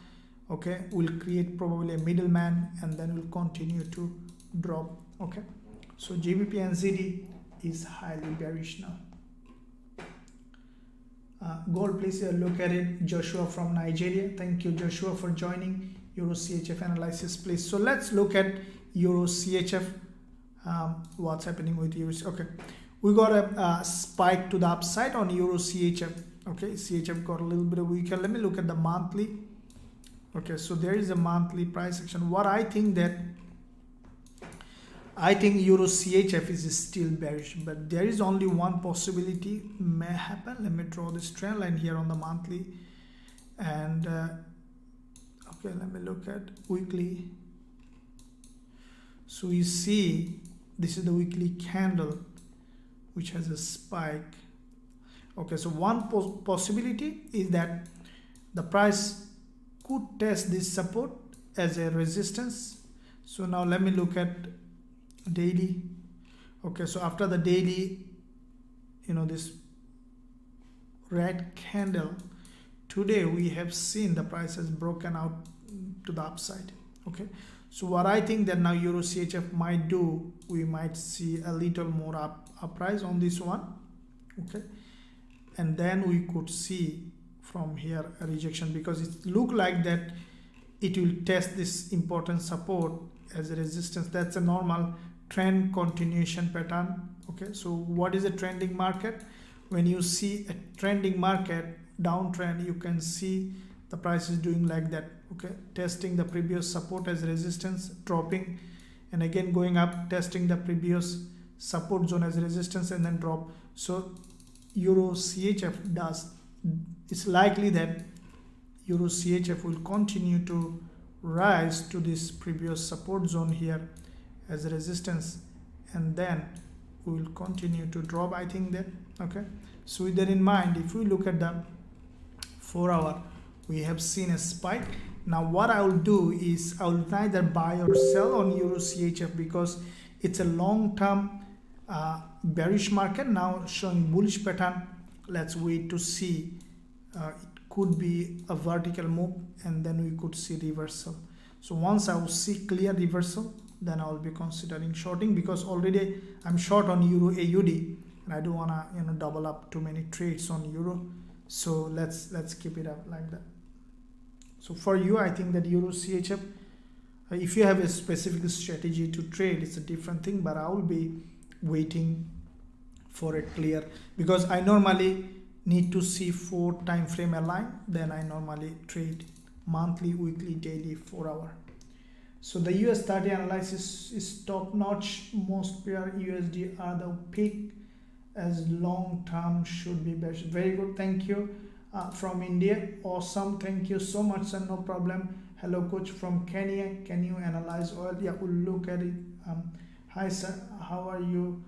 [SPEAKER 1] Okay, will create probably a middleman and then will continue to drop. Okay, so GBP and ZD is highly bearish now. Gold, please look at it. Joshua from Nigeria. Thank you, Joshua, for joining. EURCHF analysis, please. So let's look at EURCHF. What's happening with EURCHF? Okay, we got a spike to the upside on EURCHF. Okay, CHF got a little bit weaker. Let me look at the monthly. Okay, so there is a monthly price action. What I think EURCHF is still bearish, but there is only one possibility may happen. Let me draw this trend line here on the monthly, and okay, let me look at weekly. So you see this is the weekly candle which has a spike. Okay, so one possibility is that the price could test this support as a resistance. So now let me look at daily. Okay, so after the daily, this red candle, today we have seen the price has broken out to the upside. Okay, so what I think that now EURCHF might do, we might see a little more uprise on this one. Okay, and then we could see from here a rejection, because it look like that it will test this important support as a resistance. That's a normal trend continuation pattern. Okay, so what is a trending market? When you see a trending market downtrend, you can see the price is doing like that. Okay, testing the previous support as resistance, dropping, and again going up, testing the previous support zone as resistance, and then drop. So EURCHF does, it's likely that EURCHF will continue to rise to this previous support zone here as a resistance, and then we will continue to drop, I think that. Okay, so with that in mind, if we look at the 4 hour, we have seen a spike. Now what I will do is I will neither buy or sell on EURCHF, because it's a long-term bearish market now showing bullish pattern. Let's wait to see. It could be a vertical move, and then we could see reversal. So once I will see clear reversal, then I will be considering shorting, because already I'm short on Euro AUD, and I don't want to double up too many trades on Euro. So let's keep it up like that. So for you, I think that EURCHF, if you have a specific strategy to trade, it's a different thing, but I will be waiting for it clear, because I normally need to see 4 time frame align, then I normally trade monthly, weekly, daily, 4 hour. So the US 30 analysis is top notch. Most pair USD are the peak, as long term should be best. Very good, thank you. From India, awesome, thank you so much, sir. No problem. Hello coach from Kenya, can you analyze oil? Yeah, we'll look at it. Hi sir, how are you?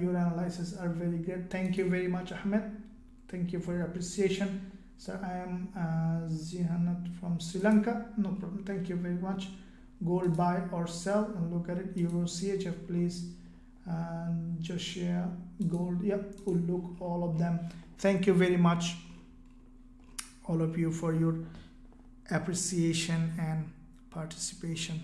[SPEAKER 1] Your analysis are very good, thank you very much. Ahmed, thank you for your appreciation. Sir, I am Zihanat from Sri Lanka. No problem, thank you very much. Gold buy or sell, and look at it. EURCHF please, and Joshua gold. Yep, we'll look all of them. Thank you very much all of you for your appreciation and participation.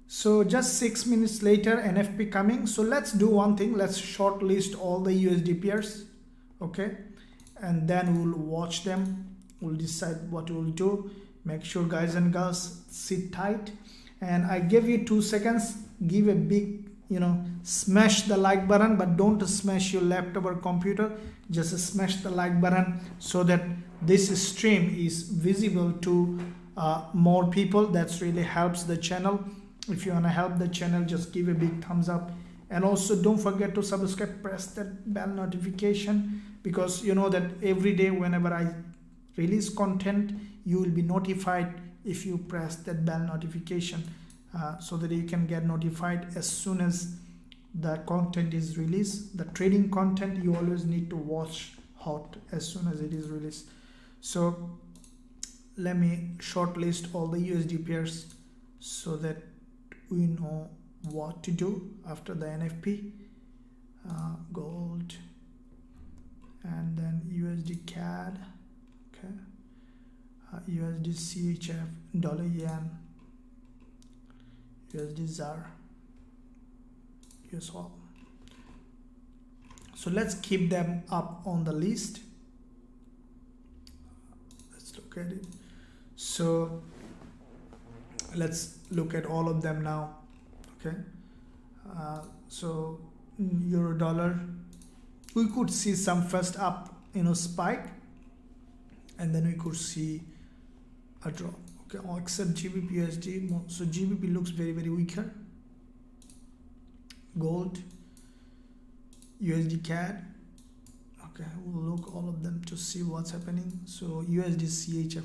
[SPEAKER 1] So just 6 minutes later, NFP coming. So let's do one thing, let's shortlist all the USD pairs. Okay, and then we'll watch them, we'll decide what we'll do. Make sure guys and girls sit tight, and I give you 2 seconds. Give a big smash the like button, but don't smash your laptop or computer, just smash the like button so that this stream is visible to more people. That's really helps the channel. If you want to help the channel, just give a big thumbs up, and also don't forget to subscribe, press that bell notification, because you know that every day whenever I release content, you will be notified if you press that bell notification, so that you can get notified as soon as the content is released. The trading content you always need to watch hot as soon as it is released. So let me shortlist all the USD pairs so that we know what to do after the NFP. Gold, and then USDCAD, okay, USDCHF, dollar yen, USD ZAR, USD. So let's keep them up on the list. Let's look at it. So let's look at all of them now. Okay, so euro dollar, we could see some first up spike, and then we could see a drop. Okay, except GBPUSD. So GBP looks very weaker. Gold, USDCAD. Okay, we'll look all of them to see what's happening. So USDCHF.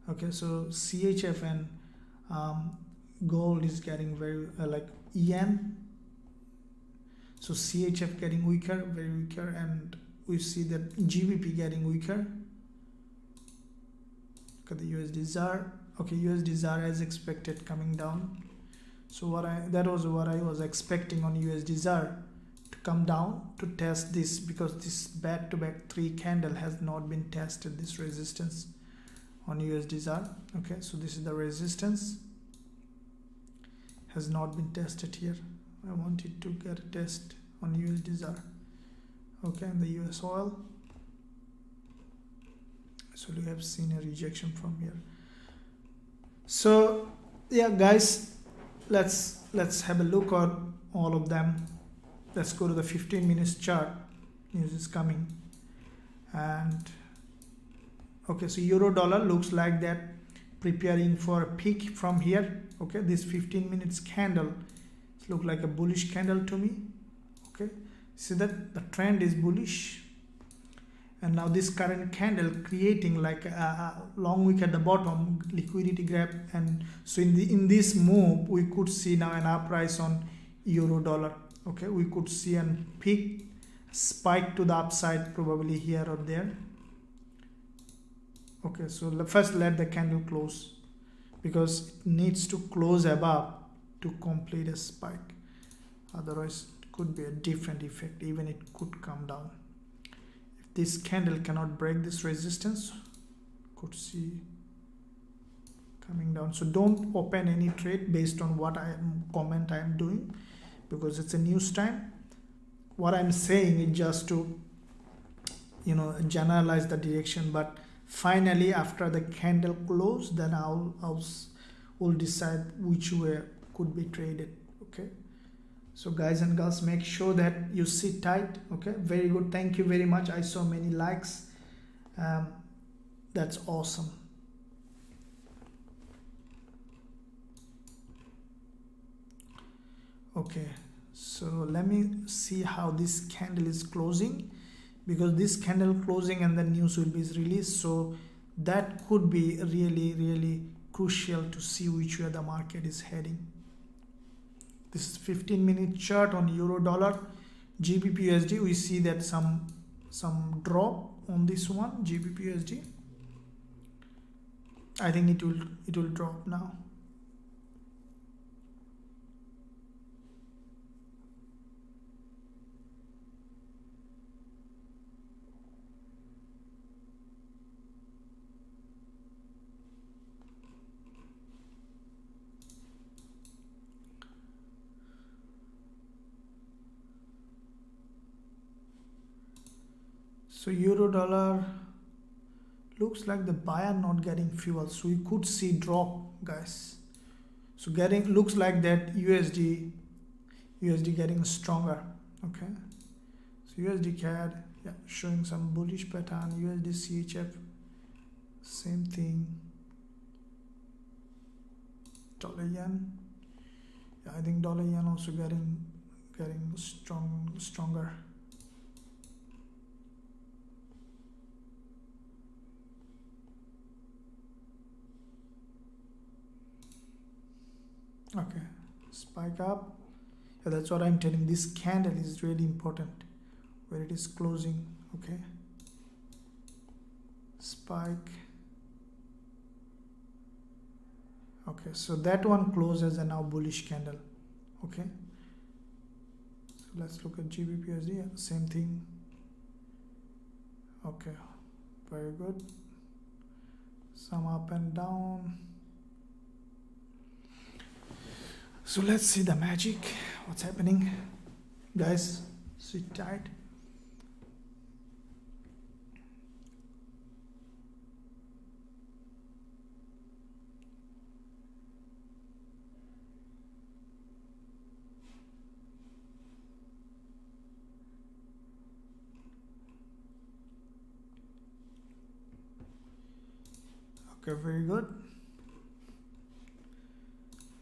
[SPEAKER 1] Okay, so CHF and gold is getting very like yen. So CHF getting weaker, very weaker, and we see that GBP getting weaker. Look at the USD ZAR. Okay, USD as expected coming down. So that was what I was expecting on USD to come down to test this, because this back-to-back 3 candle has not been tested, this resistance on USD. Okay, so this is the resistance, has not been tested here. I wanted to get a test on USD. Okay, and the US oil. So we have seen a rejection from here. So yeah guys, let's have a look at all of them. Let's go to the 15 minutes chart. News is coming. And okay, so euro dollar looks like that, preparing for a peak from here. Okay, this 15 minutes candle look like a bullish candle to me. Okay, see that the trend is bullish, and now this current candle creating like a long wick at the bottom, liquidity grab. And so in this move we could see now an uprise on euro dollar. Okay, we could see a peak spike to the upside, probably here or there. Okay, so first let the candle close, because it needs to close above to complete a spike, otherwise it could be a different effect, even it could come down. If this candle cannot break this resistance, could see coming down. So don't open any trade based on what I am doing, because it's a news time. What I'm saying is just to generalize the direction, but finally after the candle close, then we'll decide which way could be traded. Okay, so guys and girls, make sure that you sit tight. Okay, very good, thank you very much. I saw many likes. That's awesome. Okay, so let me see how this candle is closing, because this candle closing and the news will be released, so that could be really crucial to see which way the market is heading. This is 15-minute chart on euro dollar. GBPUSD, we see that some drop on this one. GBPUSD, I think it will drop now. So euro dollar looks like the buyer not getting fuel, so we could see drop, guys. So looks like that USD getting stronger. Okay, so USDCAD, yeah, showing some bullish pattern. USDCHF, same thing. Dollar yen, yeah, I think dollar yen also getting stronger. Okay, spike up. Yeah, that's what I'm telling. This candle is really important, where it is closing. Okay, spike. Okay, so that one closes a now bullish candle. Okay, so let's look at GBPUSD. Yeah, same thing. Okay, very good. Some up and down. So let's see the magic, what's happening. Guys, sit tight. Okay, very good.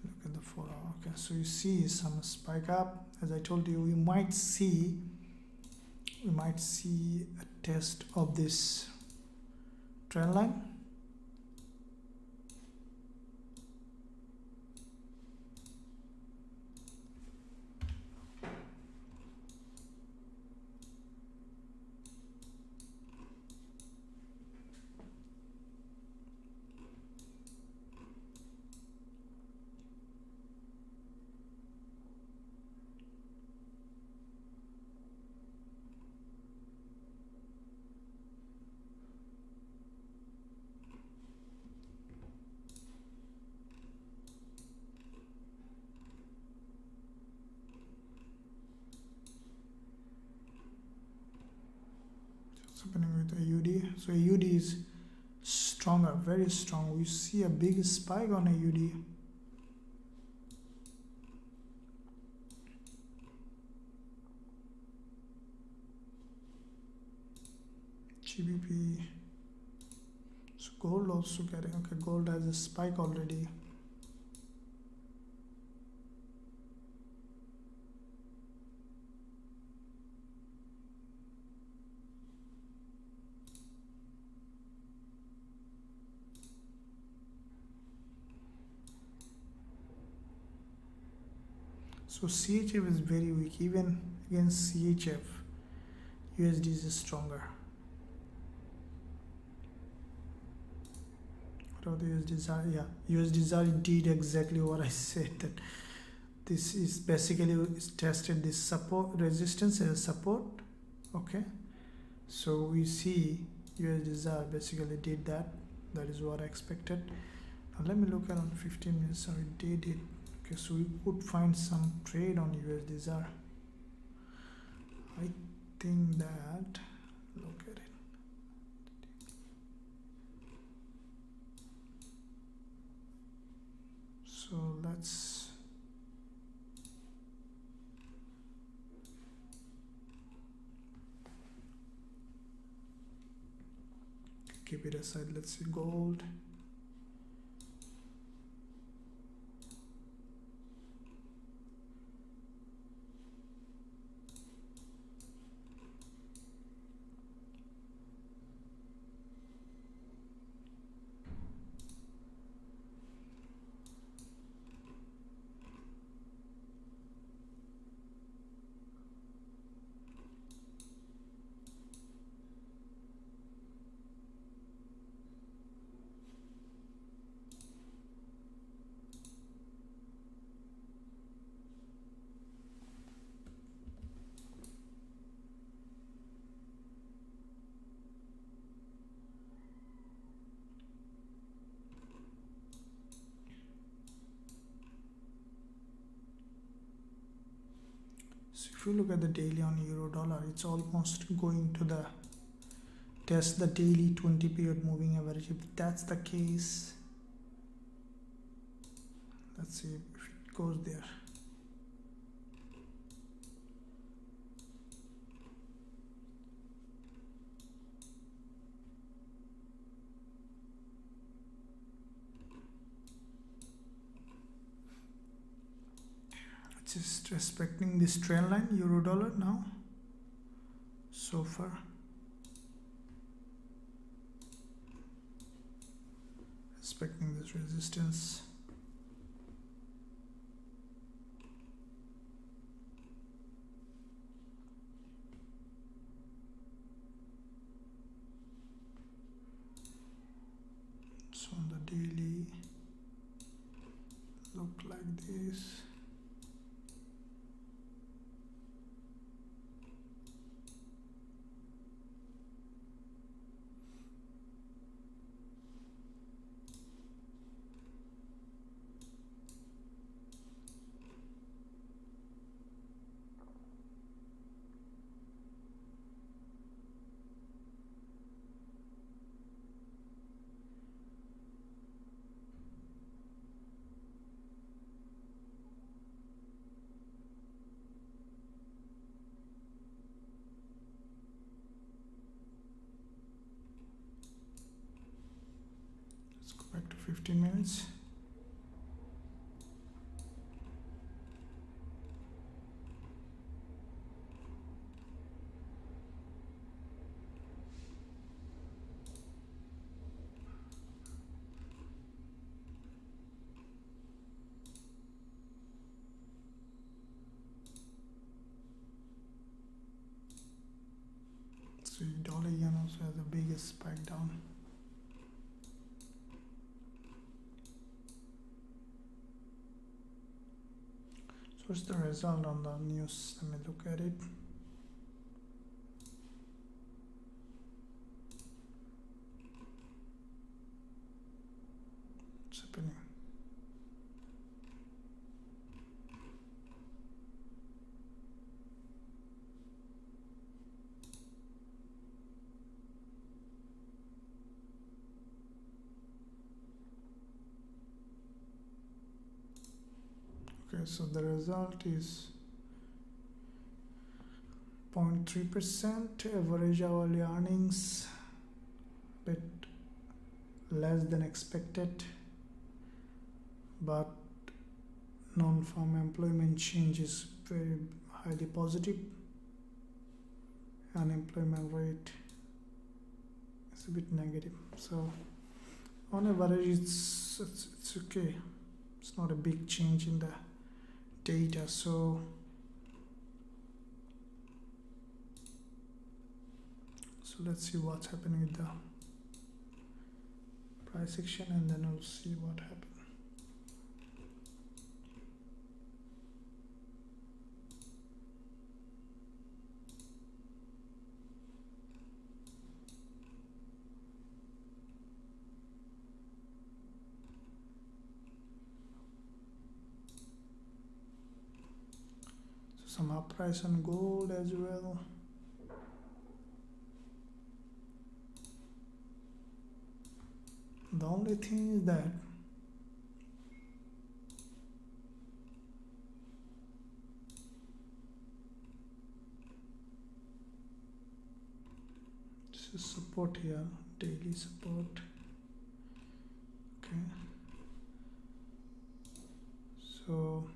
[SPEAKER 1] Look at the 4 hour. Okay, so you see some spike up. As I told you, we might see a test of this trend line. happening with AUD? So AUD is stronger, very strong. We see a big spike on AUD. GBP. So gold also getting, okay, gold has a spike already. So CHF is very weak. Even against CHF, USD is stronger. What are the USDs? Yeah, USDs did exactly what I said, that this is basically tested this support resistance as support. Okay, so we see USDs basically did that. That is what I expected. Now let me look at on 15 minutes how it did it. Okay, so we could find some trade on USDZAR. I think that, look at it. So let's keep it aside. Let's see gold. So if you look at the daily on euro dollar, it's almost going to the test the daily 20 period moving average. If that's the case, let's see if it goes there. Just respecting this trend line, euro dollar now so far. Respecting this resistance. So on the daily, look like this. Back to 15 minutes. So dollar yen also has the biggest spike down. So what's the result on the news? Let me look at it. What's happening? Okay, so the result is 0.3%. Average hourly earnings bit less than expected, but non-farm employment change is very highly positive. Unemployment rate is a bit negative, so on average it's okay. It's not a big change in the data. So let's see what's happening with the price action, and then we'll see what happens. So some up price on gold as well. The only thing is that this is support here, daily support. Okay, so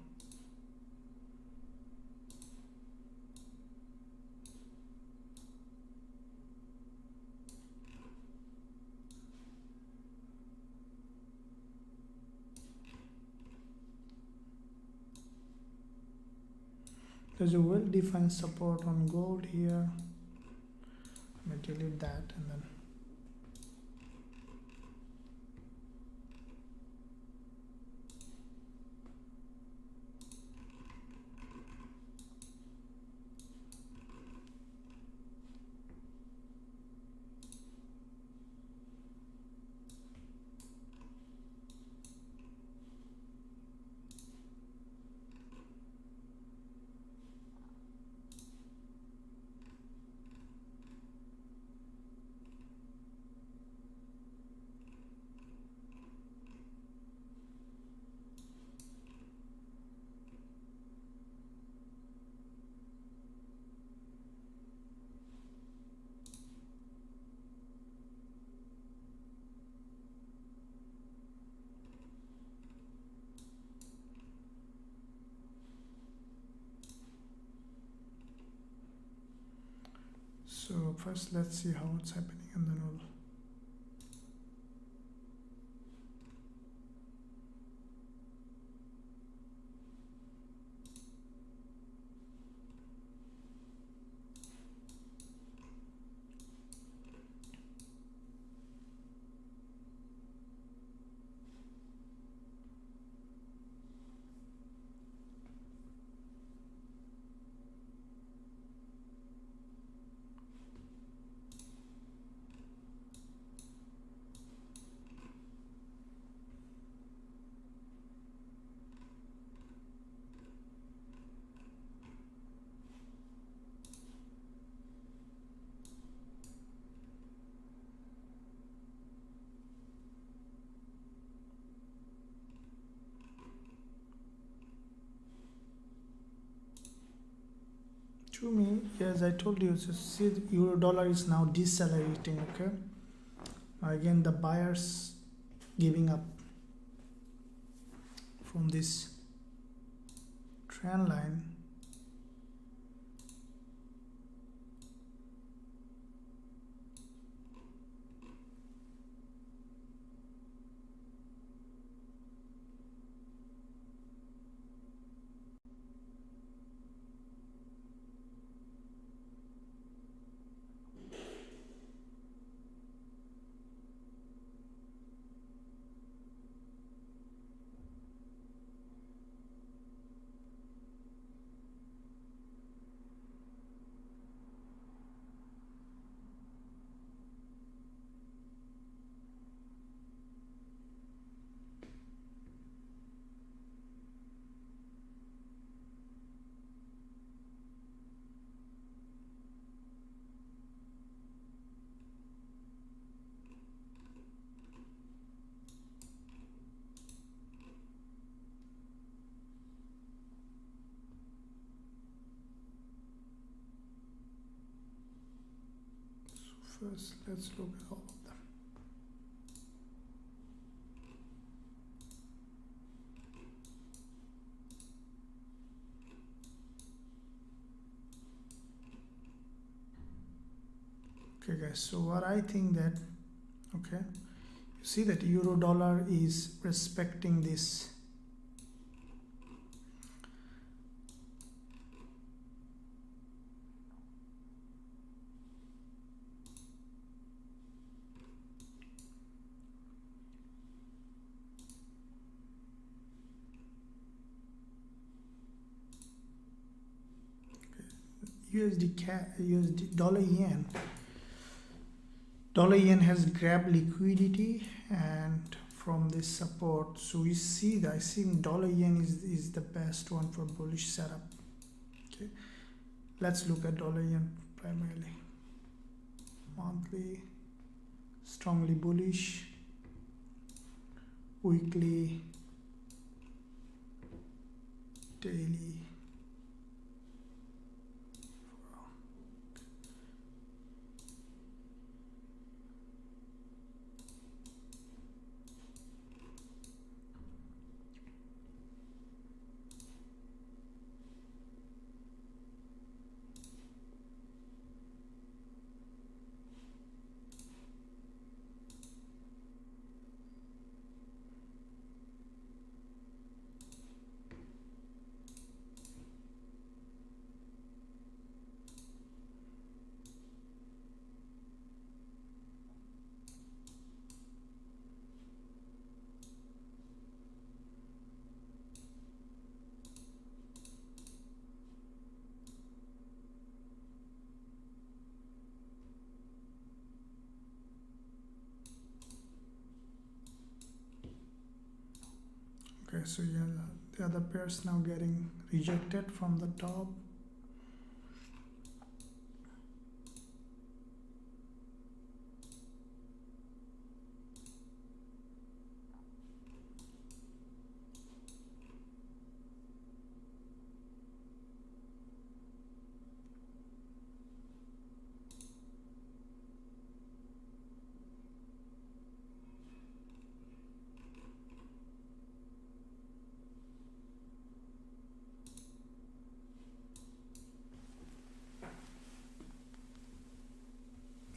[SPEAKER 1] there's a well-defined support on gold here. Let me delete that, and then so first let's see how it's happening, and then we'll to me, as I told you, so see the euro dollar is now decelerating. Okay, again the buyers giving up from this trend line. First, let's look at all of them. Okay guys, so what I think that, okay, you see that euro dollar is respecting this USD dollar yen. Dollar yen has grabbed liquidity and from this support, so we see that I think dollar yen is the best one for bullish setup. Okay, let's look at dollar yen primarily. Monthly, strongly bullish. Weekly, daily. Okay, so yeah, the other pairs now getting rejected from the top.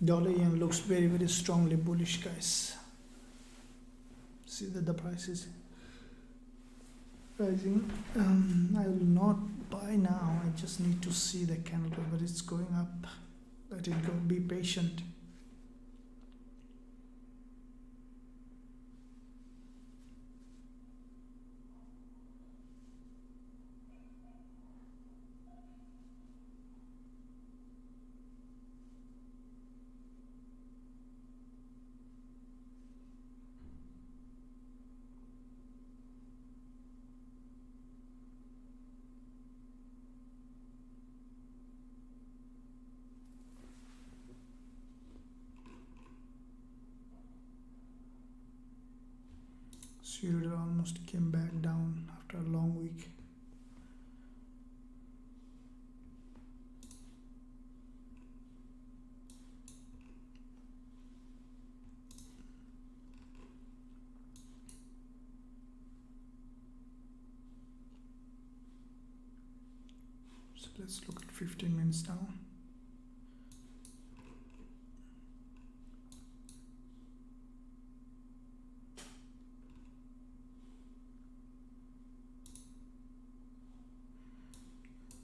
[SPEAKER 1] Dollar yen looks very strongly bullish, guys. See that the price is rising. I will not buy now. I just need to see the candle, but it's going up. Let it go. Be patient. Euro almost came back down after a long week. So let's look at 15 minutes now.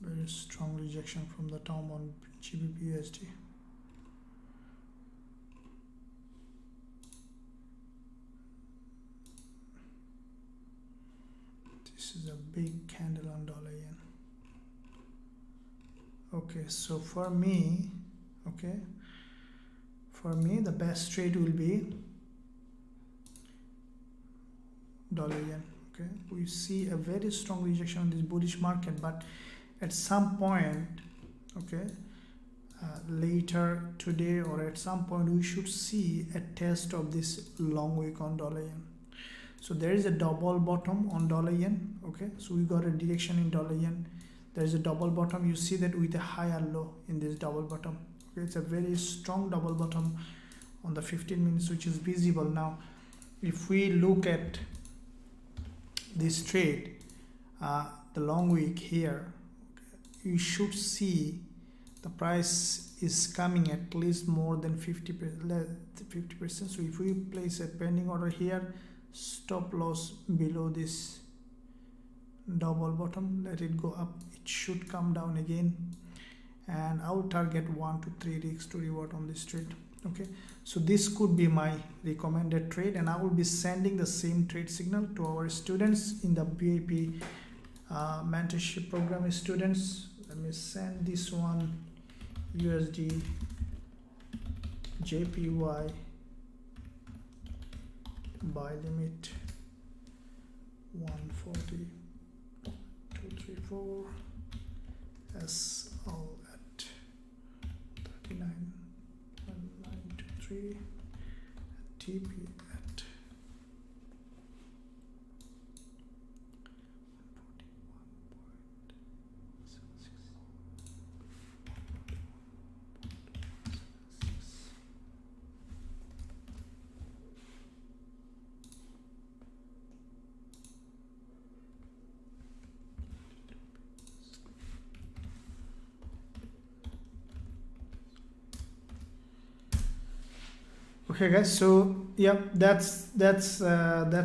[SPEAKER 1] Very strong rejection from the top on GBPUSD. This is a big candle on dollar yen. Okay, so for me, the best trade will be dollar yen. Okay, we see a very strong rejection on this bullish market, but at some point, later today or at some point, we should see a test of this long wick on dollar yen. So there is a double bottom on dollar yen. Okay, so we got a direction in dollar yen. There is a double bottom. You see that with a higher low in this double bottom. Okay, it's a very strong double bottom on the 15 minutes, which is visible. Now if we look at this trade, the long wick here, okay, you should see the price is coming at least more than 50%. So if we place a pending order here, stop loss below this double bottom, let it go up, it should come down again, and I will target 1 to 3 risks to reward on this trade. Okay, so this could be my recommended trade, and I will be sending the same trade signal to our students in the VIP mentorship program students. Let me send this one, USD JPY buy limit 140.234, SL at 39.923, TP at 41.46. Okay guys, so yeah, that's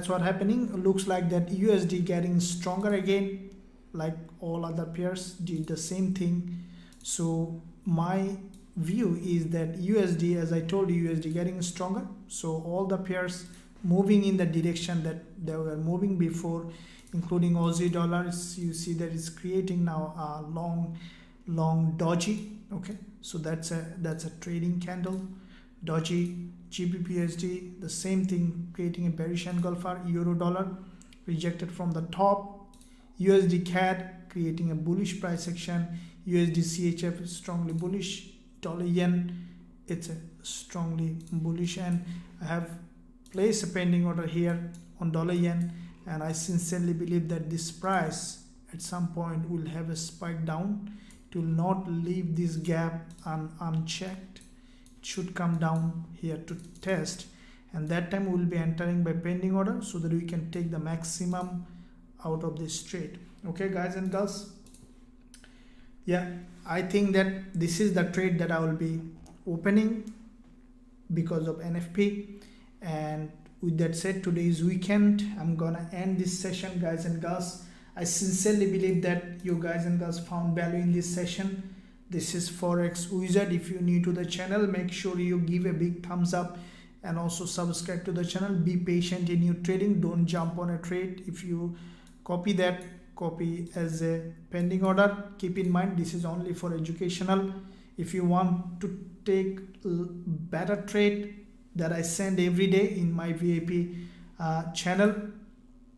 [SPEAKER 1] what happening. Looks like that USD getting stronger again, like all other pairs did the same thing. So my view is that USD, as I told you, USD getting stronger, so all the pairs moving in the direction that they were moving before, including Aussie dollars. You see that it's creating now a long doji. Okay, so that's a trading candle. Doji, GBPUSD, the same thing, creating a bearish engulfer. Euro dollar rejected from the top. USDCAD creating a bullish price action. USDCHF is strongly bullish. Dollar yen, it's a strongly bullish, and I have placed a pending order here on dollar yen, and I sincerely believe that this price at some point will have a spike down. It will not leave this gap unchecked. Should come down here to test, and that time we will be entering by pending order so that we can take the maximum out of this trade. Okay guys and girls, yeah, I think that this is the trade that I will be opening because of NFP. And with that said, today is weekend, I'm gonna end this session, guys and girls. I sincerely believe that you guys and girls found value in this session. This is Forex Wizard. If you're new to the channel, make sure you give a big thumbs up and also subscribe to the channel. Be patient in your trading. Don't jump on a trade. If you copy that, copy as a pending order. Keep in mind, this is only for educational. If you want to take better trade that I send every day in my VIP channel,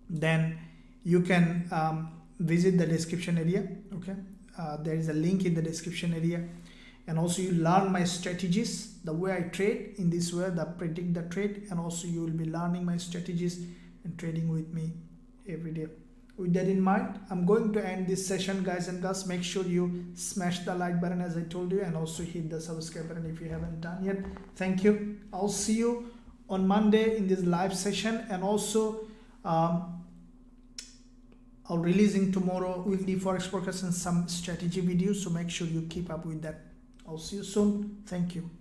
[SPEAKER 1] then you can visit the description area. Okay, there is a link in the description area, and also you learn my strategies, the way I trade in this way, that predict the trade, and also you will be learning my strategies and trading with me every day. With that in mind, I'm going to end this session, guys and girls. Make sure you smash the like button as I told you, and also hit the subscribe button if you haven't done yet. Thank you. I'll see you on Monday in this live session, and also I'll releasing tomorrow weekly forex forecast and some strategy videos, so make sure you keep up with that. I'll see you soon. Thank you.